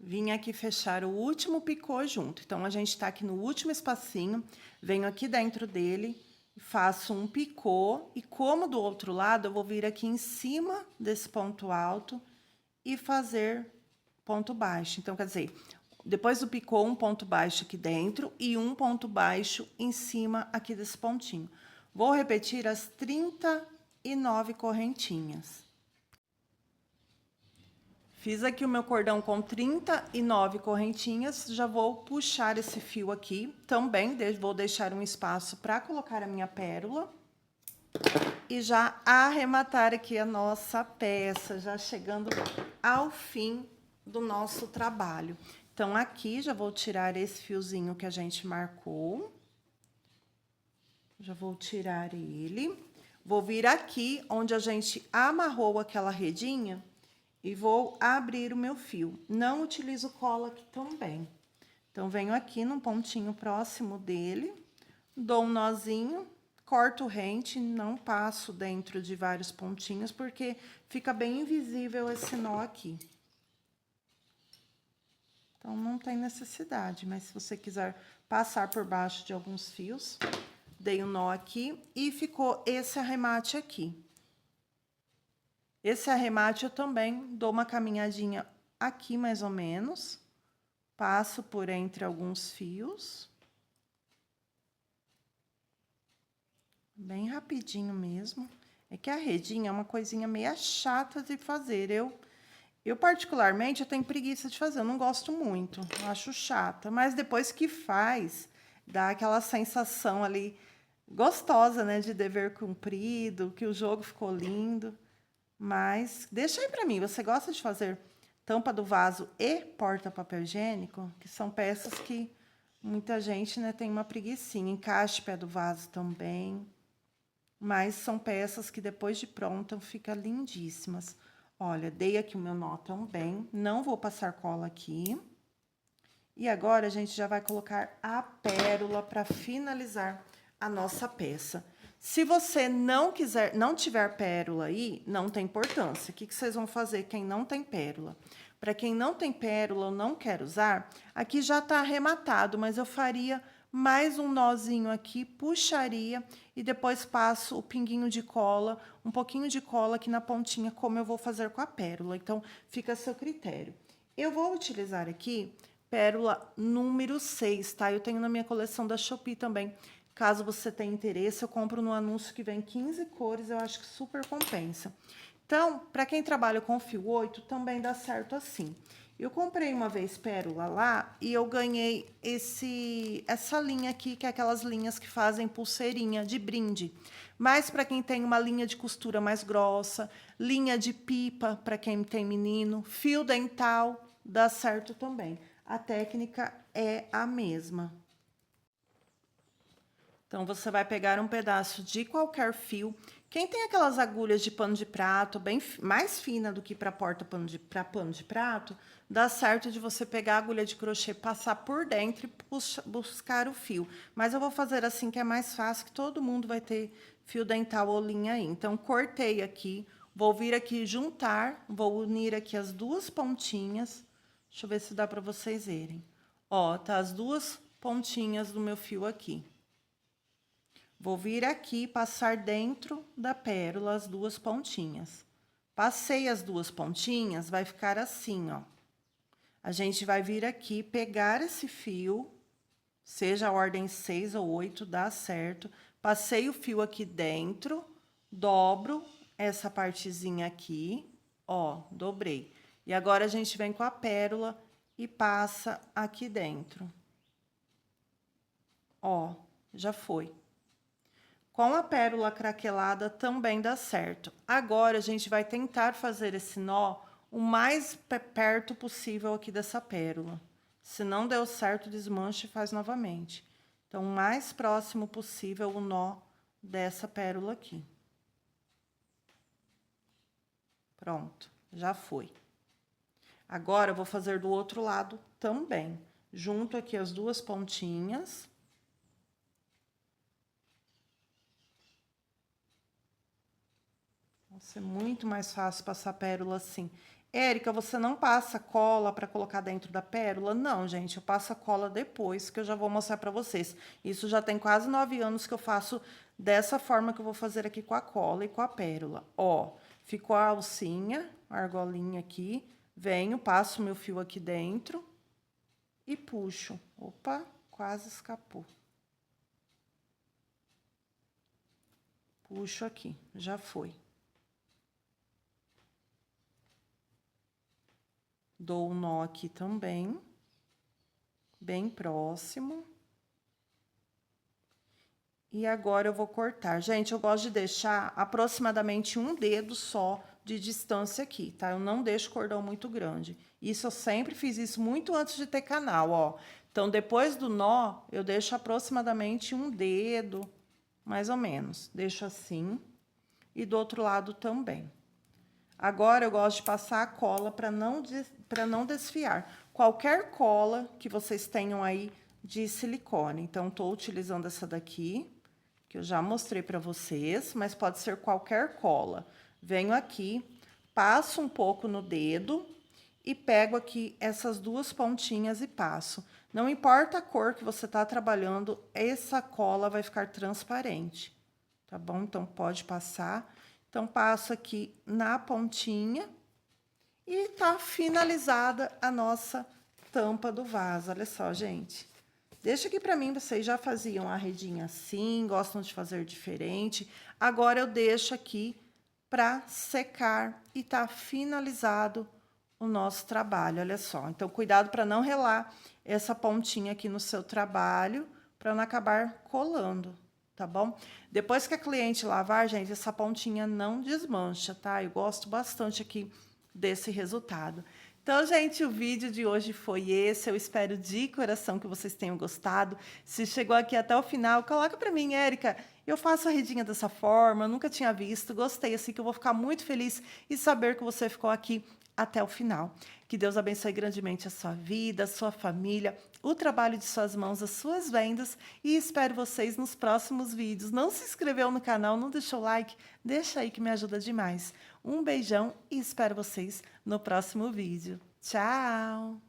Vim aqui fechar o último picô junto. Então, a gente tá aqui no último espacinho, venho aqui dentro dele, faço um picô, e como do outro lado, eu vou vir aqui em cima desse ponto alto e fazer ponto baixo. Então, quer dizer, depois do picô, um ponto baixo aqui dentro e um ponto baixo em cima aqui desse pontinho. Vou repetir as 39 correntinhas. Fiz aqui o meu cordão com 39 correntinhas, já vou puxar esse fio aqui. Também vou deixar um espaço para colocar a minha pérola. E já arrematar aqui a nossa peça, já chegando ao fim do nosso trabalho. Então, aqui já vou tirar esse fiozinho que a gente marcou. Já vou tirar ele. Vou vir aqui onde a gente amarrou aquela redinha e vou abrir o meu fio. Não utilizo cola aqui também. Então, venho aqui num pontinho próximo dele, dou um nozinho, corto rente, não passo dentro de vários pontinhos, porque fica bem invisível esse nó aqui. Então, não tem necessidade, mas se você quiser passar por baixo de alguns fios, dei um nó aqui e ficou esse arremate aqui. Esse arremate eu também dou uma caminhadinha aqui, mais ou menos. Passo por entre alguns fios. Bem rapidinho mesmo. É que a redinha é uma coisinha meio chata de fazer. Eu particularmente, eu tenho preguiça de fazer. Eu não gosto muito, eu acho chata. Mas depois que faz, dá aquela sensação ali gostosa, né? De dever cumprido, que o jogo ficou lindo. Mas deixa aí pra mim, você gosta de fazer tampa do vaso e porta-papel higiênico? Que são peças que muita gente, né, tem uma preguicinha. Encaixe pé do vaso também. Mas são peças que depois de pronta ficam lindíssimas. Olha, dei aqui o meu nó também, não vou passar cola aqui. E agora a gente já vai colocar a pérola para finalizar a nossa peça. Se você não tiver pérola aí, não tem importância. O que vocês vão fazer quem não tem pérola? Para quem não tem pérola ou não quer usar, aqui já tá arrematado, mas eu faria mais um nozinho aqui, puxaria e depois passo o pinguinho de cola, um pouquinho de cola aqui na pontinha, como eu vou fazer com a pérola. Então, fica a seu critério. Eu vou utilizar aqui pérola número 6, tá? Eu tenho na minha coleção da Shopee também. Caso você tenha interesse, eu compro no anúncio que vem 15 cores, eu acho que super compensa. Então, para quem trabalha com fio 8, também dá certo assim. Eu comprei uma vez pérola lá e eu ganhei essa linha aqui, que é aquelas linhas que fazem pulseirinha de brinde. Mas para quem tem uma linha de costura mais grossa, linha de pipa para quem tem menino, fio dental, dá certo também. a técnica é a mesma. Então, você vai pegar um pedaço de qualquer fio. Quem tem aquelas agulhas de pano de prato, bem mais fina do que para pano de prato, dá certo de você pegar a agulha de crochê, passar por dentro e buscar o fio. Mas eu vou fazer assim que é mais fácil, que todo mundo vai ter fio dental ou linha aí. Então, cortei aqui, vou vir aqui juntar, vou unir aqui as duas pontinhas. Deixa eu ver se dá para vocês verem. Ó, tá as duas pontinhas do meu fio aqui. Vou vir aqui, passar dentro da pérola as duas pontinhas. Passei as duas pontinhas, vai ficar assim, ó. A gente vai vir aqui, pegar esse fio, seja a ordem 6 ou 8, dá certo. Passei o fio aqui dentro, dobro essa partezinha aqui, ó, dobrei. E agora, a gente vem com a pérola e passa aqui dentro. Ó, já foi. Com a pérola craquelada também dá certo. Agora, a gente vai tentar fazer esse nó o mais perto possível aqui dessa pérola. Se não deu certo, desmancha e faz novamente. Então, o mais próximo possível o nó dessa pérola aqui. Pronto, já foi. Agora, eu vou fazer do outro lado também. Junto aqui as duas pontinhas. Vai ser muito mais fácil passar pérola assim. Érica, você não passa cola para colocar dentro da pérola? Não, gente, eu passo a cola depois, que eu já vou mostrar para vocês. Isso já tem quase 9 anos que eu faço dessa forma que eu vou fazer aqui com a cola e com a pérola. Ó, ficou a alcinha, a argolinha aqui. Venho, passo meu fio aqui dentro e puxo. Opa, quase escapou. Puxo aqui, já foi. Dou um nó aqui também, bem próximo. E agora eu vou cortar. Gente, eu gosto de deixar aproximadamente um dedo só de distância aqui, tá? Eu não deixo cordão muito grande. Isso eu sempre fiz isso muito antes de ter canal, ó. Então, depois do nó, eu deixo aproximadamente um dedo, mais ou menos. Deixo assim. E do outro lado também. Agora, eu gosto de passar a cola para não desfiar. Qualquer cola que vocês tenham aí de silicone. Então, tô utilizando essa daqui, que eu já mostrei para vocês, mas pode ser qualquer cola. Venho aqui, passo um pouco no dedo e pego aqui essas duas pontinhas e passo. Não importa a cor que você tá trabalhando, essa cola vai ficar transparente, tá bom? Então, pode passar. Então, passo aqui na pontinha e tá finalizada a nossa tampa do vaso. Olha só, gente. Deixa aqui pra mim, vocês já faziam a redinha assim, gostam de fazer diferente. Agora, eu deixo aqui pra secar e tá finalizado o nosso trabalho, olha só. Então, cuidado para não relar essa pontinha aqui no seu trabalho, para não acabar colando. Tá bom? Depois que a cliente lavar, gente, essa pontinha não desmancha, tá? Eu gosto bastante aqui desse resultado. Então, gente, o vídeo de hoje foi esse. Eu espero de coração que vocês tenham gostado. Se chegou aqui até o final, coloca pra mim, Érica. Eu faço a redinha dessa forma, eu nunca tinha visto, gostei, assim que eu vou ficar muito feliz e saber que você ficou aqui até o final. Que Deus abençoe grandemente a sua vida, a sua família, o trabalho de suas mãos, as suas vendas e espero vocês nos próximos vídeos. Não se inscreveu no canal, não deixou o like? Deixa aí que me ajuda demais. Um beijão e espero vocês no próximo vídeo. Tchau!